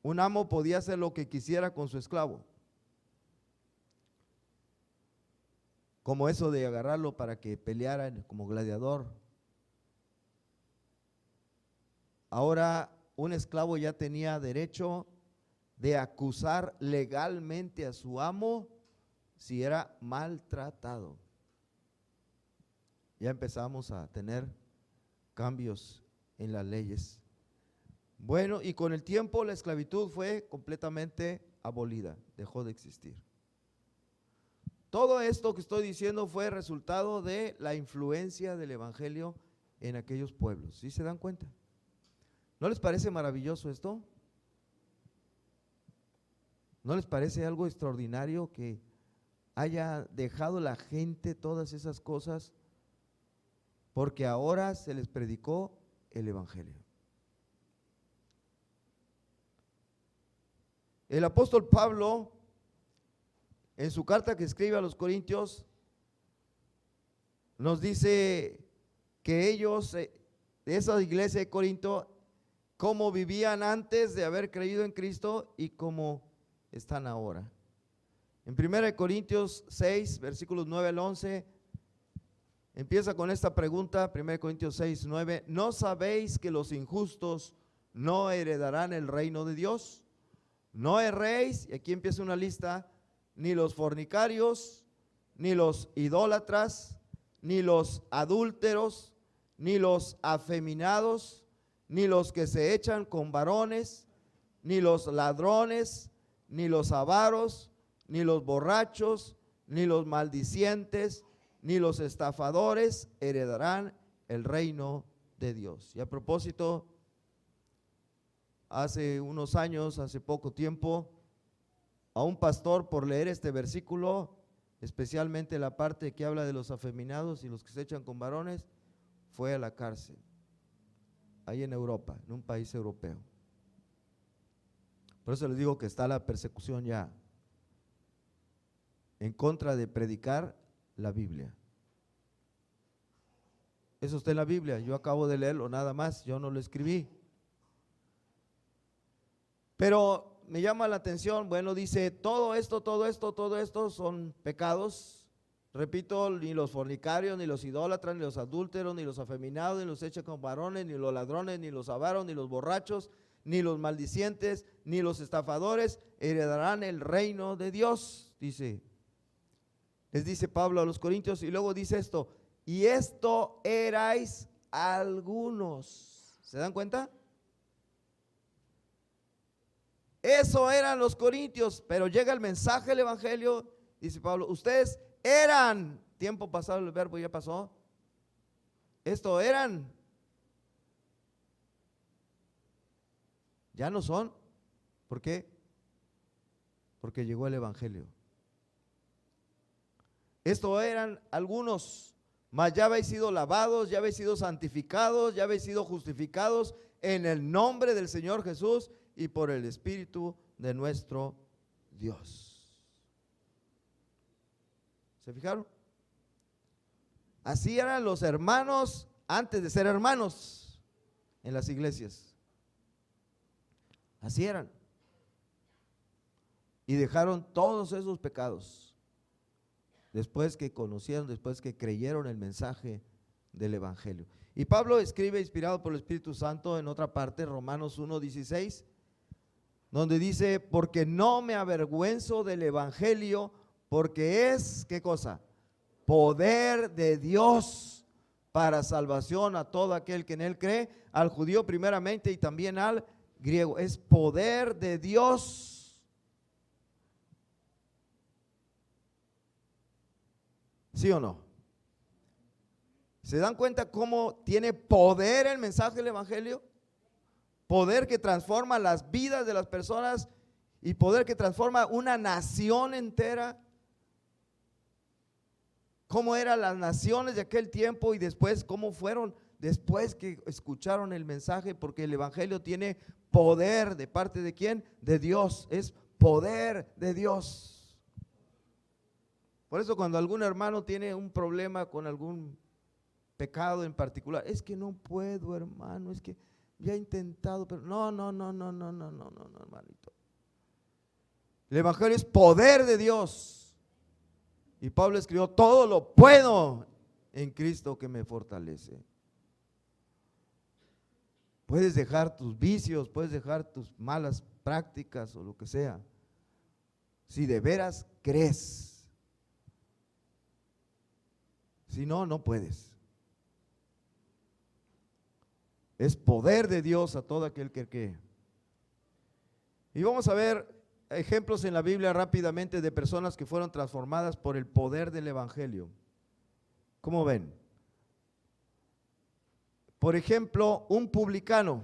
un amo podía hacer lo que quisiera con su esclavo, como eso de agarrarlo para que peleara como gladiador. Ahora un esclavo ya tenía derecho de acusar legalmente a su amo si era maltratado. Ya empezamos a tener cambios en las leyes. Bueno, y con el tiempo la esclavitud fue completamente abolida, dejó de existir. Todo esto que estoy diciendo fue resultado de la influencia del evangelio en aquellos pueblos. ¿Sí se dan cuenta? ¿No les parece maravilloso esto? ¿No les parece algo extraordinario que haya dejado la gente todas esas cosas porque ahora se les predicó el evangelio? El apóstol Pablo, en su carta que escribe a los Corintios, nos dice que ellos, de esa iglesia de Corinto, cómo vivían antes de haber creído en Cristo y cómo están ahora. En 1 Corintios 6, versículos 9 al 11, empieza con esta pregunta, 1 Corintios 6, 9, ¿no sabéis que los injustos no heredarán el reino de Dios? No erréis, y aquí empieza una lista, ni los fornicarios, ni los idólatras, ni los adúlteros, ni los afeminados, ni los que se echan con varones, ni los ladrones, ni los avaros, ni los borrachos, ni los maldicientes, ni los estafadores heredarán el reino de Dios. Y a propósito, hace unos años, hace poco tiempo, a un pastor, por leer este versículo, especialmente la parte que habla de los afeminados y los que se echan con varones, fue a la cárcel. ahí en Europa, en un país europeo. Por eso les digo que está la persecución ya en contra de predicar la Biblia. Eso está en la Biblia, yo acabo de leerlo nada más, yo no lo escribí. Pero me llama la atención, bueno, dice, todo esto son pecados. Repito, ni los fornicarios, ni los idólatras, ni los adúlteros, ni los afeminados, ni los hechos con varones, ni los ladrones, ni los avaros, ni los borrachos, ni los maldicientes, ni los estafadores heredarán el reino de Dios, dice. Les dice Pablo a los Corintios, y luego dice esto, y esto erais algunos. ¿Se dan cuenta? Eso eran los corintios, pero llega el mensaje del evangelio, dice Pablo, ustedes eran, tiempo pasado el verbo ya pasó, esto eran, ya no son. ¿Por qué? Porque llegó el evangelio. Esto eran algunos, mas ya habéis sido lavados, ya habéis sido santificados, ya habéis sido justificados en el nombre del Señor Jesús y por el Espíritu de nuestro Dios. ¿Se fijaron? Así eran los hermanos antes de ser hermanos en las iglesias. Así eran. Y dejaron todos esos pecados. Después que conocieron, después que creyeron el mensaje del evangelio. Y Pablo escribe, inspirado por el Espíritu Santo, en otra parte, Romanos 1:16, donde dice, porque no me avergüenzo del evangelio, porque es, ¿qué cosa? Poder de Dios para salvación a todo aquel que en él cree, al judío primeramente y también al griego. Es poder de Dios. ¿Sí o no? ¿Se dan cuenta cómo tiene poder el mensaje del evangelio? Poder que transforma las vidas de las personas y poder que transforma una nación entera. ¿Cómo eran las naciones de aquel tiempo y después cómo fueron después que escucharon el mensaje? Porque el evangelio tiene poder de parte de ¿quién? De Dios, es poder de Dios. Por eso cuando algún hermano tiene un problema con algún pecado en particular, es que no puedo, hermano, es que ya he intentado, pero no, hermanito. El evangelio es poder de Dios. Y Pablo escribió, todo lo puedo en Cristo que me fortalece. Puedes dejar tus vicios, puedes dejar tus malas prácticas o lo que sea, si de veras crees. Si no, no puedes. Es poder de Dios a todo aquel que cree. Y vamos a ver ejemplos en la Biblia rápidamente de personas que fueron transformadas por el poder del evangelio. ¿Cómo ven? Por ejemplo, un publicano.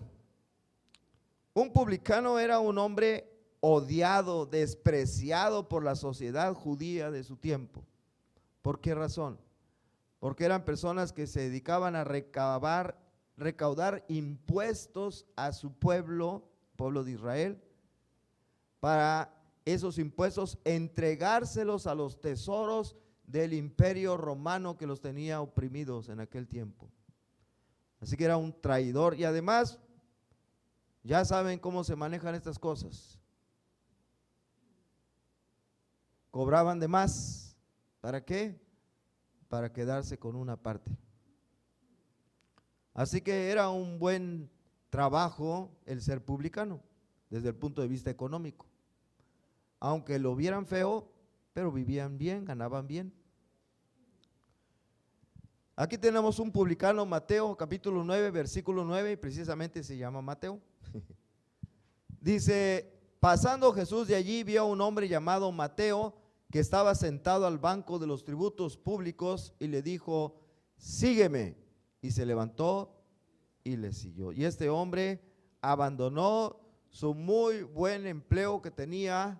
Un publicano era un hombre odiado, despreciado por la sociedad judía de su tiempo. ¿Por qué razón? Porque eran personas que se dedicaban a recaudar impuestos a su pueblo de Israel, para esos impuestos entregárselos a los tesoros del imperio romano que los tenía oprimidos en aquel tiempo. Así que era un traidor y además ya saben cómo se manejan estas cosas. Cobraban de más. ¿Para qué? Para quedarse con una parte. Así que era un buen trabajo el ser publicano desde el punto de vista económico. Aunque lo vieran feo, pero vivían bien, ganaban bien. Aquí tenemos un publicano, Mateo capítulo 9, versículo 9, y precisamente se llama Mateo. Dice, pasando Jesús de allí, vio a un hombre llamado Mateo, que estaba sentado al banco de los tributos públicos, y le dijo, sígueme. Y se levantó y le siguió. Y este hombre abandonó su muy buen empleo que tenía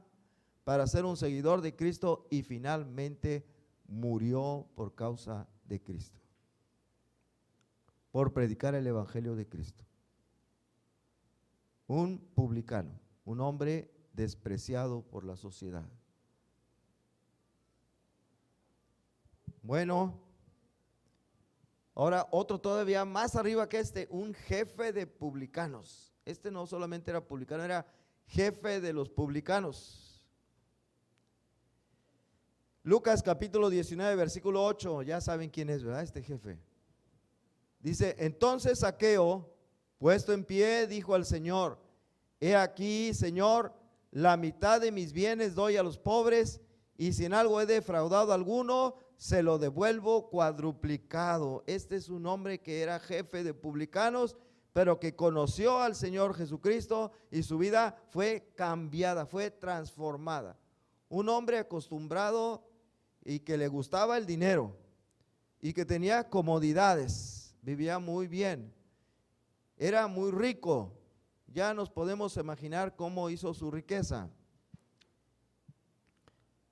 para ser un seguidor de Cristo y finalmente murió por causa de Cristo, por predicar el evangelio de Cristo. Un publicano, un hombre despreciado por la sociedad. Bueno, ahora otro todavía más arriba que un jefe de publicanos. Este no solamente era publicano, era jefe de los publicanos. Lucas capítulo 19, versículo 8, ya saben quién es, ¿verdad? Este jefe. Dice, entonces Zaqueo, puesto en pie, dijo al Señor, he aquí, Señor, la mitad de mis bienes doy a los pobres, y si en algo he defraudado a alguno, se lo devuelvo cuadruplicado. Este es un hombre que era jefe de publicanos, pero que conoció al Señor Jesucristo y su vida fue cambiada, fue transformada. Un hombre acostumbrado y que le gustaba el dinero y que tenía comodidades, vivía muy bien, era muy rico. Ya nos podemos imaginar cómo hizo su riqueza.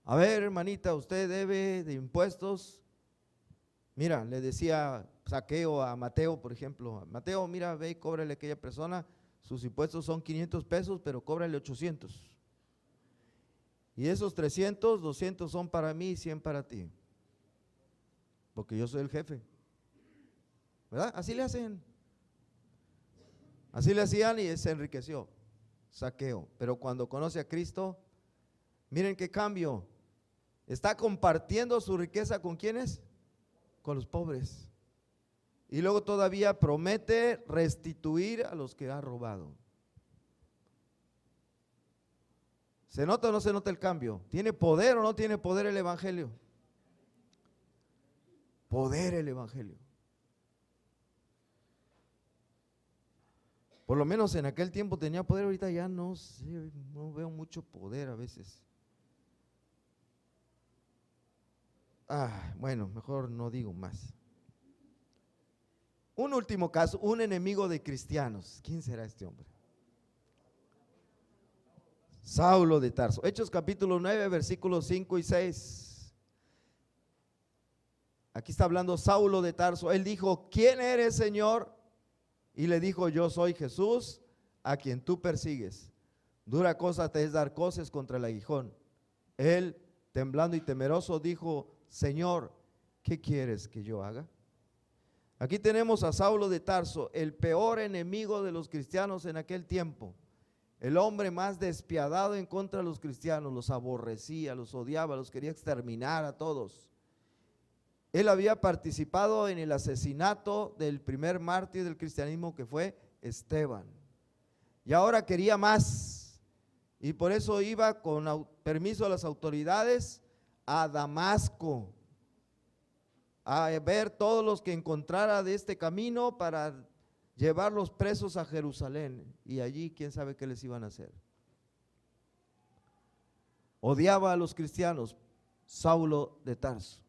A ver, hermanita, usted debe de impuestos. Mira, le decía Zaqueo a Mateo, por ejemplo, Mateo, mira, ve y cóbrale a aquella persona, sus impuestos son 500 pesos, pero cóbrale 800. Y esos 300, 200 son para mí y 100 para ti, porque yo soy el jefe, ¿verdad? Así le hacen. Así le hacían y se enriqueció Zaqueo. Pero cuando conoce a Cristo, miren qué cambio. Está compartiendo su riqueza ¿con quiénes? Con los pobres. Y luego todavía promete restituir a los que ha robado. ¿Se nota o no se nota el cambio? ¿Tiene poder o no tiene poder el evangelio? Poder el evangelio. Por lo menos en aquel tiempo tenía poder, ahorita ya no sé, no veo mucho poder a veces. Bueno, mejor no digo más. Un último caso, un enemigo de cristianos. ¿Quién será este hombre? Saulo de Tarso. Hechos capítulo 9, versículos 5 y 6. Aquí está hablando Saulo de Tarso. Él dijo, ¿quién eres, Señor? Y le dijo, yo soy Jesús, a quien tú persigues. Dura cosa te es dar coces contra el aguijón. Él, temblando y temeroso, dijo, Señor, ¿qué quieres que yo haga? Aquí tenemos a Saulo de Tarso, el peor enemigo de los cristianos en aquel tiempo. El hombre más despiadado en contra de los cristianos, los aborrecía, los odiaba, los quería exterminar a todos. Él había participado en el asesinato del primer mártir del cristianismo, que fue Esteban. Y ahora quería más. Y por eso iba con permiso de las autoridades a Damasco, a ver todos los que encontrara de este camino para llevarlos presos a Jerusalén. Y allí quién sabe qué les iban a hacer. Odiaba a los cristianos, Saulo de Tarso.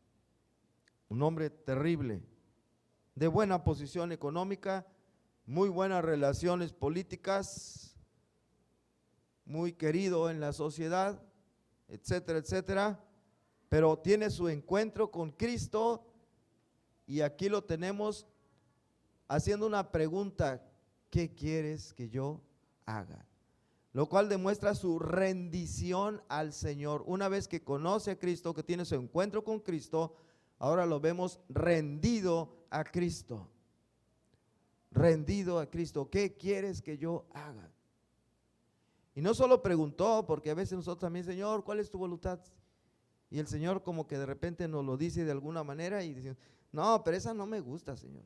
Un hombre terrible, de buena posición económica, muy buenas relaciones políticas, muy querido en la sociedad, etcétera, etcétera. Pero tiene su encuentro con Cristo y aquí lo tenemos haciendo una pregunta: ¿qué quieres que yo haga? Lo cual demuestra su rendición al Señor. Una vez que conoce a Cristo, que tiene su encuentro con Cristo, ahora lo vemos rendido a Cristo. Rendido a Cristo. ¿Qué quieres que yo haga? Y no solo preguntó, porque a veces nosotros también, Señor, ¿cuál es tu voluntad? Y el Señor como que de repente nos lo dice de alguna manera y dice, no, pero esa no me gusta, Señor.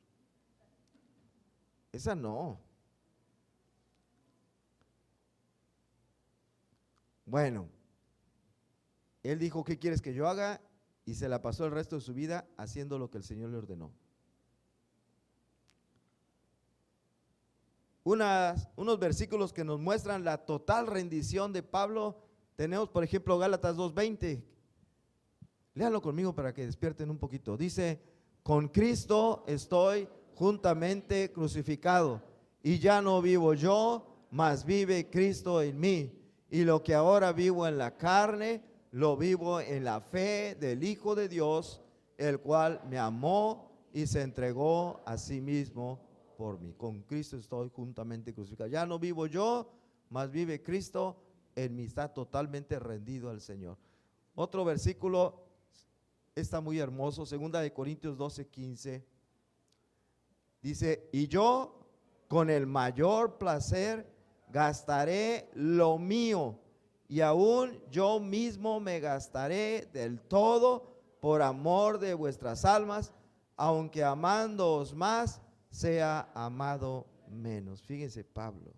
Esa no. Bueno, Él dijo, ¿qué quieres que yo haga? Y se la pasó el resto de su vida haciendo lo que el Señor le ordenó. Unos versículos que nos muestran la total rendición de Pablo. Tenemos, por ejemplo, Gálatas 2:20. Léanlo conmigo para que despierten un poquito. Dice, con Cristo estoy juntamente crucificado, y ya no vivo yo, mas vive Cristo en mí. Y lo que ahora vivo en la carne, lo vivo en la fe del Hijo de Dios, el cual me amó y se entregó a sí mismo por mí. Con Cristo estoy juntamente crucificado. Ya no vivo yo, mas vive Cristo en mí. Está totalmente rendido al Señor. Otro versículo está muy hermoso, 2 Corintios 12:15. Dice, y yo con el mayor placer gastaré lo mío, y aún yo mismo me gastaré del todo por amor de vuestras almas, aunque amándoos más, sea amado menos. Fíjense Pablo.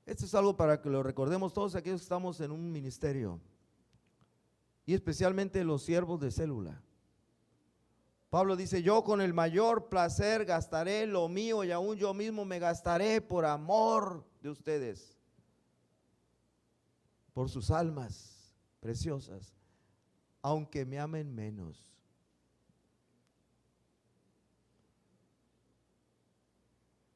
Esto es algo para que lo recordemos todos aquellos que estamos en un ministerio, y especialmente los siervos de célula. Pablo dice, yo con el mayor placer gastaré lo mío, y aún yo mismo me gastaré por amor de ustedes, por sus almas preciosas, aunque me amen menos.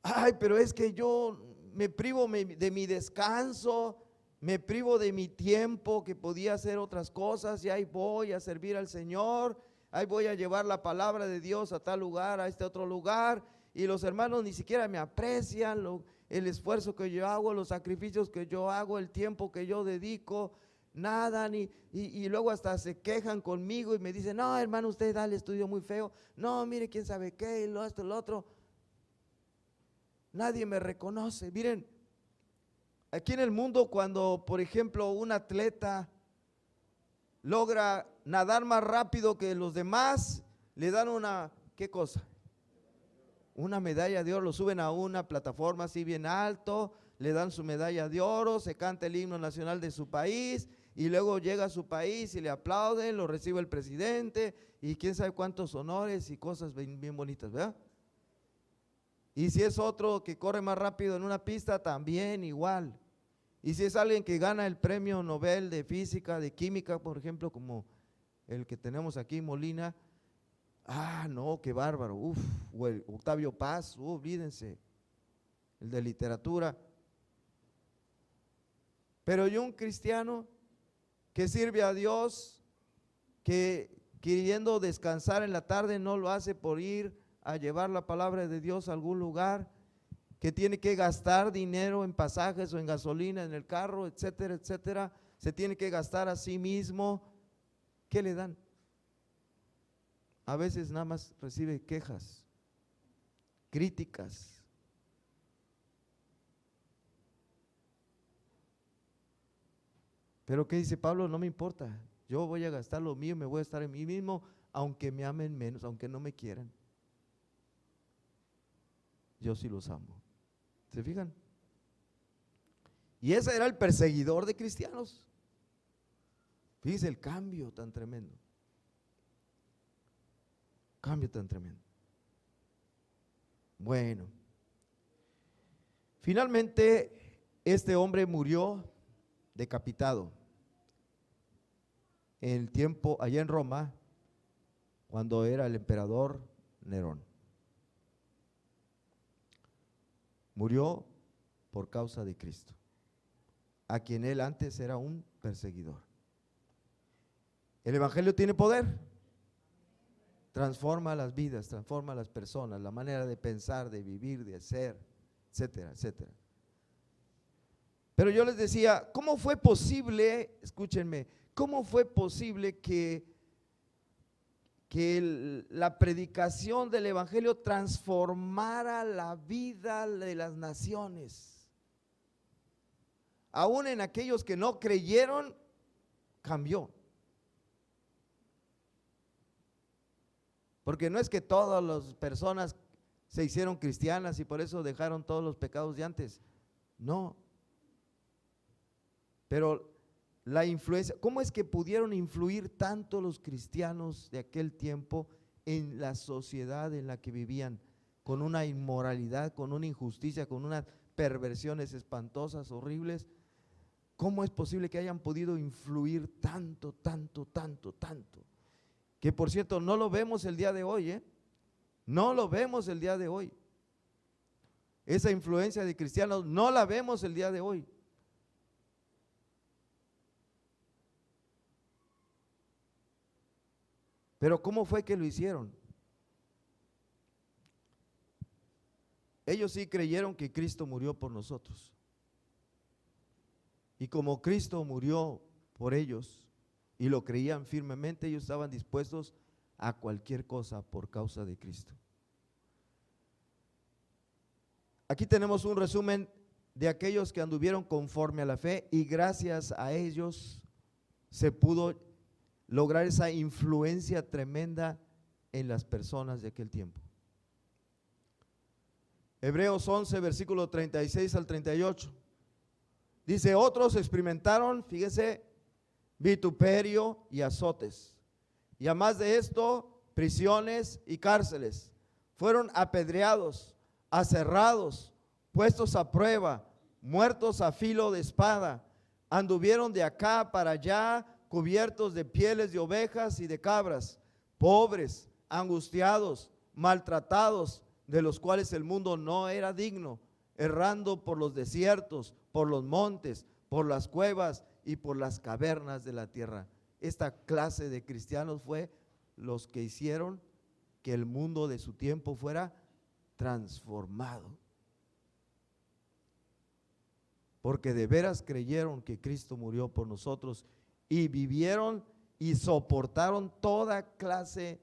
Ay, pero es que yo me privo de mi descanso, me privo de mi tiempo que podía hacer otras cosas, y ahí voy a servir al Señor, ahí voy a llevar la palabra de Dios a tal lugar, a este otro lugar, y los hermanos ni siquiera me aprecian el esfuerzo que yo hago, los sacrificios que yo hago, el tiempo que yo dedico, nada, y luego hasta se quejan conmigo y me dicen, no hermano, usted da el estudio muy feo, no, mire quién sabe qué, y esto, lo otro. Nadie me reconoce. Miren, aquí en el mundo, cuando por ejemplo un atleta logra nadar más rápido que los demás, le dan una, ¿qué cosa? Una medalla de oro, lo suben a una plataforma así bien alto, le dan su medalla de oro, se canta el himno nacional de su país, y luego llega a su país y le aplauden, lo recibe el presidente, y quién sabe cuántos honores y cosas bien, bien bonitas, ¿verdad? Y si es otro que corre más rápido en una pista, también igual. Y si es alguien que gana el premio Nobel de física, de química, por ejemplo, como el que tenemos aquí, Molina, no, qué bárbaro, o el Octavio Paz, olvídense, el de literatura. Pero yo, un cristiano que sirve a Dios, que queriendo descansar en la tarde, no lo hace por ir a llevar la palabra de Dios a algún lugar, que tiene que gastar dinero en pasajes o en gasolina en el carro, etcétera, etcétera, se tiene que gastar a sí mismo. ¿Qué le dan? A veces nada más recibe quejas, críticas. Pero ¿qué dice Pablo? No me importa, yo voy a gastar lo mío, me voy a estar en mí mismo, aunque me amen menos, aunque no me quieran. Yo sí los amo. ¿Se fijan? Y ese era el perseguidor de cristianos. Fíjense el cambio tan tremendo. Cambio tan tremendo. Bueno, finalmente este hombre murió decapitado en el tiempo allá en Roma, cuando era el emperador Nerón. Murió por causa de Cristo, a quien él antes era un perseguidor. El evangelio tiene poder, transforma las vidas, transforma las personas, la manera de pensar, de vivir, de hacer, etcétera, etcétera. Pero yo les decía, ¿cómo fue posible, escúchenme, cómo fue posible que la predicación del evangelio transformara la vida de las naciones? Aún en aquellos que no creyeron, cambió. Porque no es que todas las personas se hicieron cristianas y por eso dejaron todos los pecados de antes. No. Pero la influencia, ¿cómo es que pudieron influir tanto los cristianos de aquel tiempo en la sociedad en la que vivían? Con una inmoralidad, con una injusticia, con unas perversiones espantosas, horribles. ¿Cómo es posible que hayan podido influir tanto, tanto, tanto, tanto? Que por cierto no lo vemos el día de hoy, no lo vemos el día de hoy. Esa influencia de cristianos no la vemos el día de hoy. Pero ¿cómo fue que lo hicieron? Ellos sí creyeron que Cristo murió por nosotros. Y como Cristo murió por ellos y lo creían firmemente, ellos estaban dispuestos a cualquier cosa por causa de Cristo. Aquí tenemos un resumen de aquellos que anduvieron conforme a la fe y gracias a ellos se pudo lograr esa influencia tremenda en las personas de aquel tiempo. Hebreos 11, versículo 36 al 38. Dice, otros experimentaron, fíjense, vituperio y azotes. Y además de esto, prisiones y cárceles. Fueron apedreados, aserrados, puestos a prueba, muertos a filo de espada. Anduvieron de acá para allá, cubiertos de pieles de ovejas y de cabras, pobres, angustiados, maltratados, de los cuales el mundo no era digno, errando por los desiertos, por los montes, por las cuevas y por las cavernas de la tierra. Esta clase de cristianos fue los que hicieron que el mundo de su tiempo fuera transformado. Porque de veras creyeron que Cristo murió por nosotros y vivieron y soportaron toda clase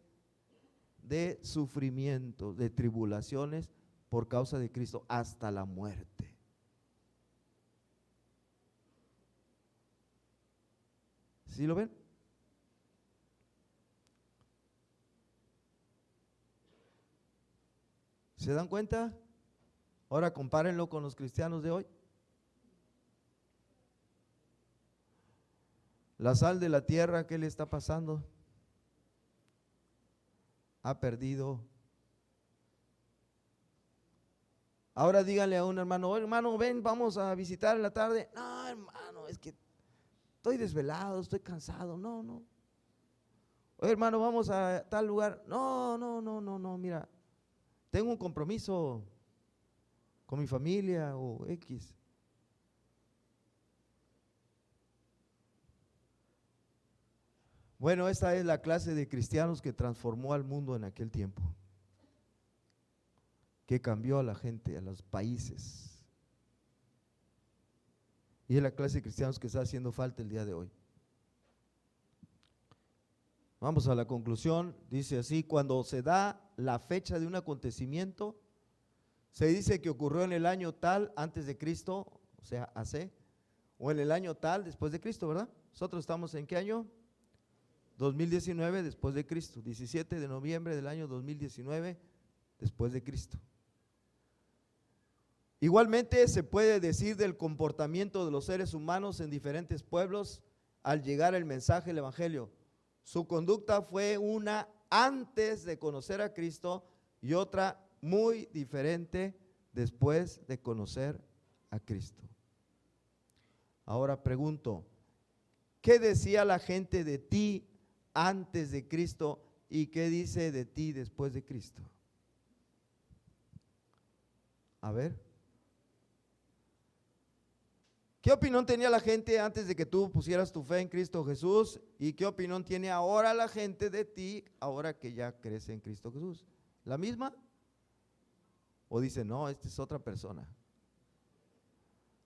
de sufrimiento, de tribulaciones por causa de Cristo hasta la muerte. ¿Sí lo ven? ¿Se dan cuenta? Ahora compárenlo con los cristianos de hoy. La sal de la tierra, ¿qué le está pasando? Ha perdido. Ahora díganle a un hermano, oh, hermano, ven, vamos a visitar en la tarde. No, hermano, es que estoy desvelado, estoy cansado. No. Oye, hermano, vamos a tal lugar. No, mira, tengo un compromiso con mi familia o X. Bueno, esta es la clase de cristianos que transformó al mundo en aquel tiempo, que cambió a la gente, a los países. Y es la clase de cristianos que está haciendo falta el día de hoy. Vamos a la conclusión. Dice así, cuando se da la fecha de un acontecimiento, se dice que ocurrió en el año tal antes de Cristo, o sea, AC, o en el año tal después de Cristo, ¿verdad? Nosotros estamos ¿en qué año? 2019 después de Cristo, 17 de noviembre del año 2019 después de Cristo. Igualmente se puede decir del comportamiento de los seres humanos en diferentes pueblos al llegar el mensaje del evangelio. Su conducta fue una antes de conocer a Cristo y otra muy diferente después de conocer a Cristo. Ahora pregunto, ¿qué decía la gente de ti antes de Cristo y qué dice de ti después de Cristo? A ver, ¿qué opinión tenía la gente antes de que tú pusieras tu fe en Cristo Jesús? ¿Y qué opinión tiene ahora la gente de ti ahora que ya crees en Cristo Jesús? ¿La misma? ¿O dice, no, esta es otra persona?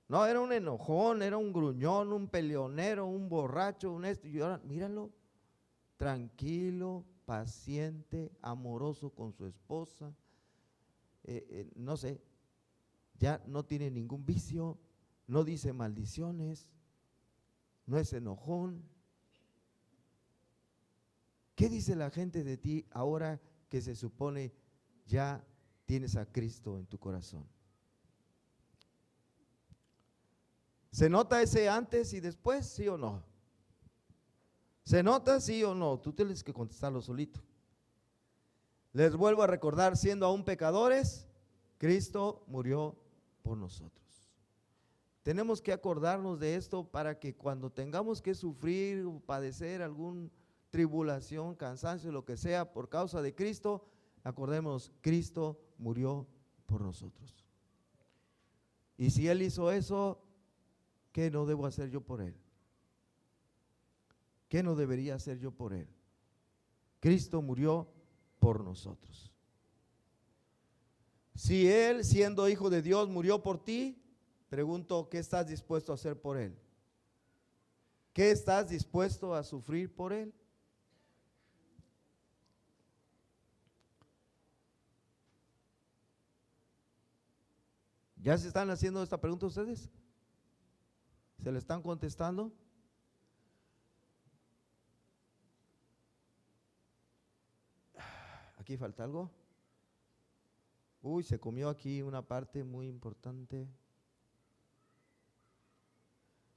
No, era un enojón, era un gruñón, un peleonero, un borracho, un esto. Y ahora, míralo, tranquilo, paciente, amoroso con su esposa. No sé, ya no tiene ningún vicio, no dice maldiciones, no es enojón. ¿Qué dice la gente de ti ahora que se supone ya tienes a Cristo en tu corazón? ¿Se nota ese antes y después, sí o no? ¿Se nota sí o no? Tú tienes que contestarlo solito. Les vuelvo a recordar, siendo aún pecadores, Cristo murió por nosotros. Tenemos que acordarnos de esto para que cuando tengamos que sufrir o padecer alguna tribulación, cansancio, lo que sea, por causa de Cristo, acordemos, Cristo murió por nosotros. Y si Él hizo eso, ¿qué no debo hacer yo por Él? ¿Qué no debería hacer yo por Él? Cristo murió por nosotros. Si Él, siendo hijo de Dios, murió por ti, pregunto, ¿qué estás dispuesto a hacer por Él? ¿Qué estás dispuesto a sufrir por Él? ¿Ya se están haciendo esta pregunta ustedes? ¿Se le están contestando? ¿Aquí falta algo? Uy, se comió aquí una parte muy importante.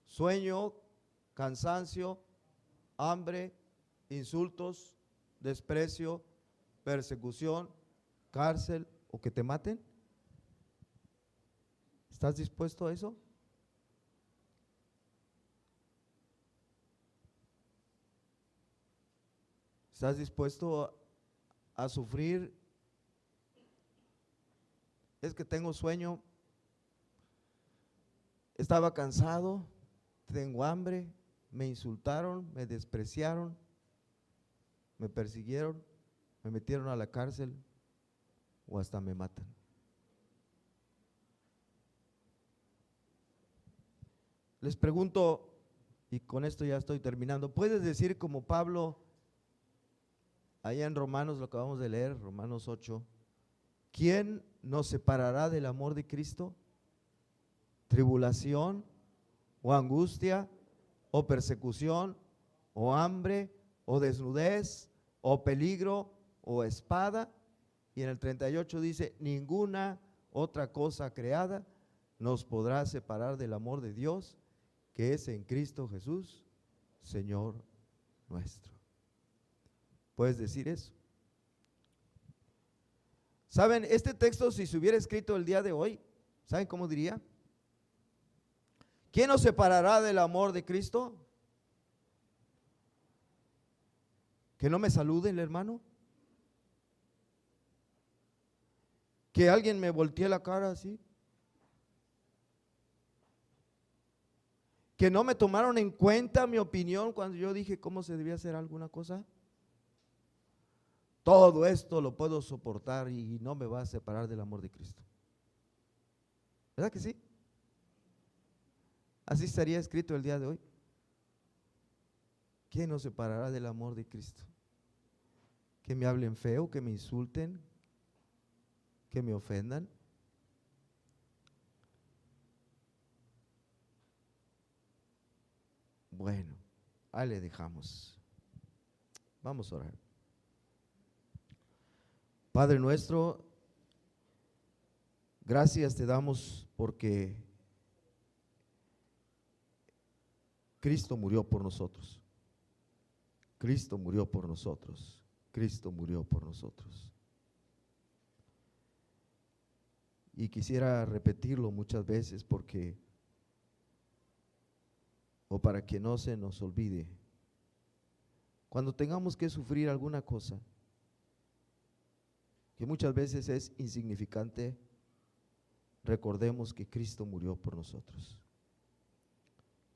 Sueño, cansancio, hambre, insultos, desprecio, persecución, cárcel o que te maten. ¿Estás dispuesto a eso? ¿Estás dispuesto a sufrir? Es que tengo sueño, estaba cansado, tengo hambre, me insultaron, me despreciaron, me persiguieron, me metieron a la cárcel o hasta me matan. Les pregunto, y con esto ya estoy terminando, ¿puedes decir como Pablo allá en Romanos, lo acabamos de leer, Romanos 8, ¿quién nos separará del amor de Cristo? ¿Tribulación o angustia o persecución o hambre o desnudez o peligro o espada? Y en el 38 dice, ninguna otra cosa creada nos podrá separar del amor de Dios que es en Cristo Jesús, Señor nuestro. ¿Puedes decir eso? ¿Saben? Este texto, si se hubiera escrito el día de hoy, ¿saben cómo diría? ¿Quién nos separará del amor de Cristo? ¿Que no me salude el hermano? ¿Que alguien me voltee la cara así? ¿Que no me tomaron en cuenta mi opinión cuando yo dije cómo se debía hacer alguna cosa? Todo esto lo puedo soportar y no me va a separar del amor de Cristo. ¿Verdad que sí? Así estaría escrito el día de hoy. ¿Quién nos separará del amor de Cristo? Que me hablen feo, que me insulten, que me ofendan. Bueno, ahí le dejamos. Vamos a orar. Padre nuestro, gracias te damos porque Cristo murió por nosotros. Cristo murió por nosotros. Cristo murió por nosotros. Y quisiera repetirlo muchas veces porque, o para que no se nos olvide, cuando tengamos que sufrir alguna cosa, que muchas veces es insignificante, recordemos que Cristo murió por nosotros.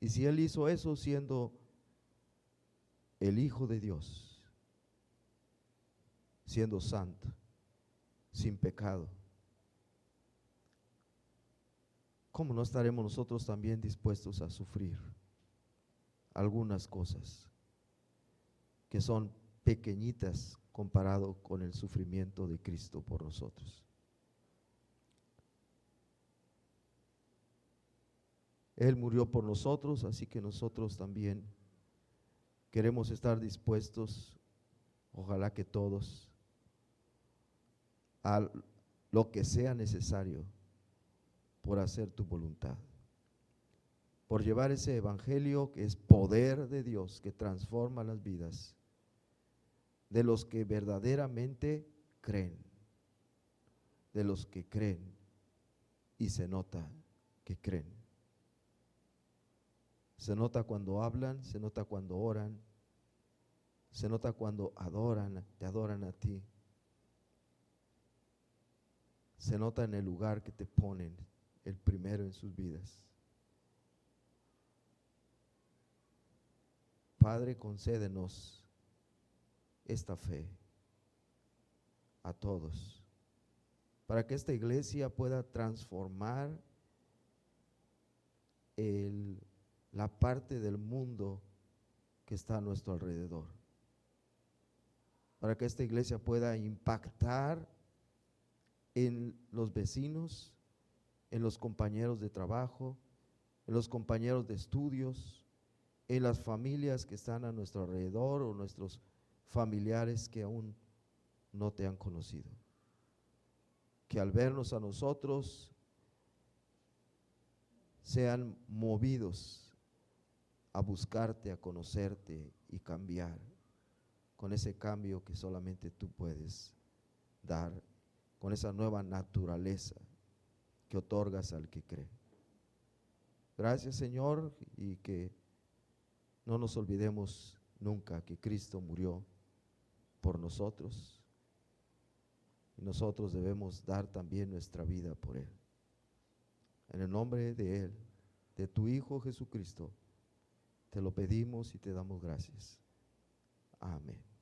Y si Él hizo eso siendo el Hijo de Dios, siendo santo, sin pecado, ¿cómo no estaremos nosotros también dispuestos a sufrir algunas cosas que son pequeñitas comparado con el sufrimiento de Cristo por nosotros? Él murió por nosotros, así que nosotros también queremos estar dispuestos, ojalá que todos, a lo que sea necesario por hacer tu voluntad, por llevar ese evangelio que es poder de Dios, que transforma las vidas de los que verdaderamente creen, de los que creen y se nota que creen. Se nota cuando hablan, se nota cuando oran, se nota cuando adoran, te adoran a ti. Se nota en el lugar que te ponen, el primero en sus vidas. Padre, concédenos esta fe a todos, para que esta iglesia pueda transformar la parte del mundo que está a nuestro alrededor, para que esta iglesia pueda impactar en los vecinos, en los compañeros de trabajo, en los compañeros de estudios, en las familias que están a nuestro alrededor o nuestros familiares que aún no te han conocido. Que al vernos a nosotros sean movidos a buscarte, a conocerte y cambiar con ese cambio que solamente tú puedes dar, con esa nueva naturaleza que otorgas al que cree. Gracias, Señor, y que no nos olvidemos nunca que Cristo murió por nosotros y nosotros debemos dar también nuestra vida por Él. En el nombre de Él, de tu Hijo Jesucristo, te lo pedimos y te damos gracias. Amén.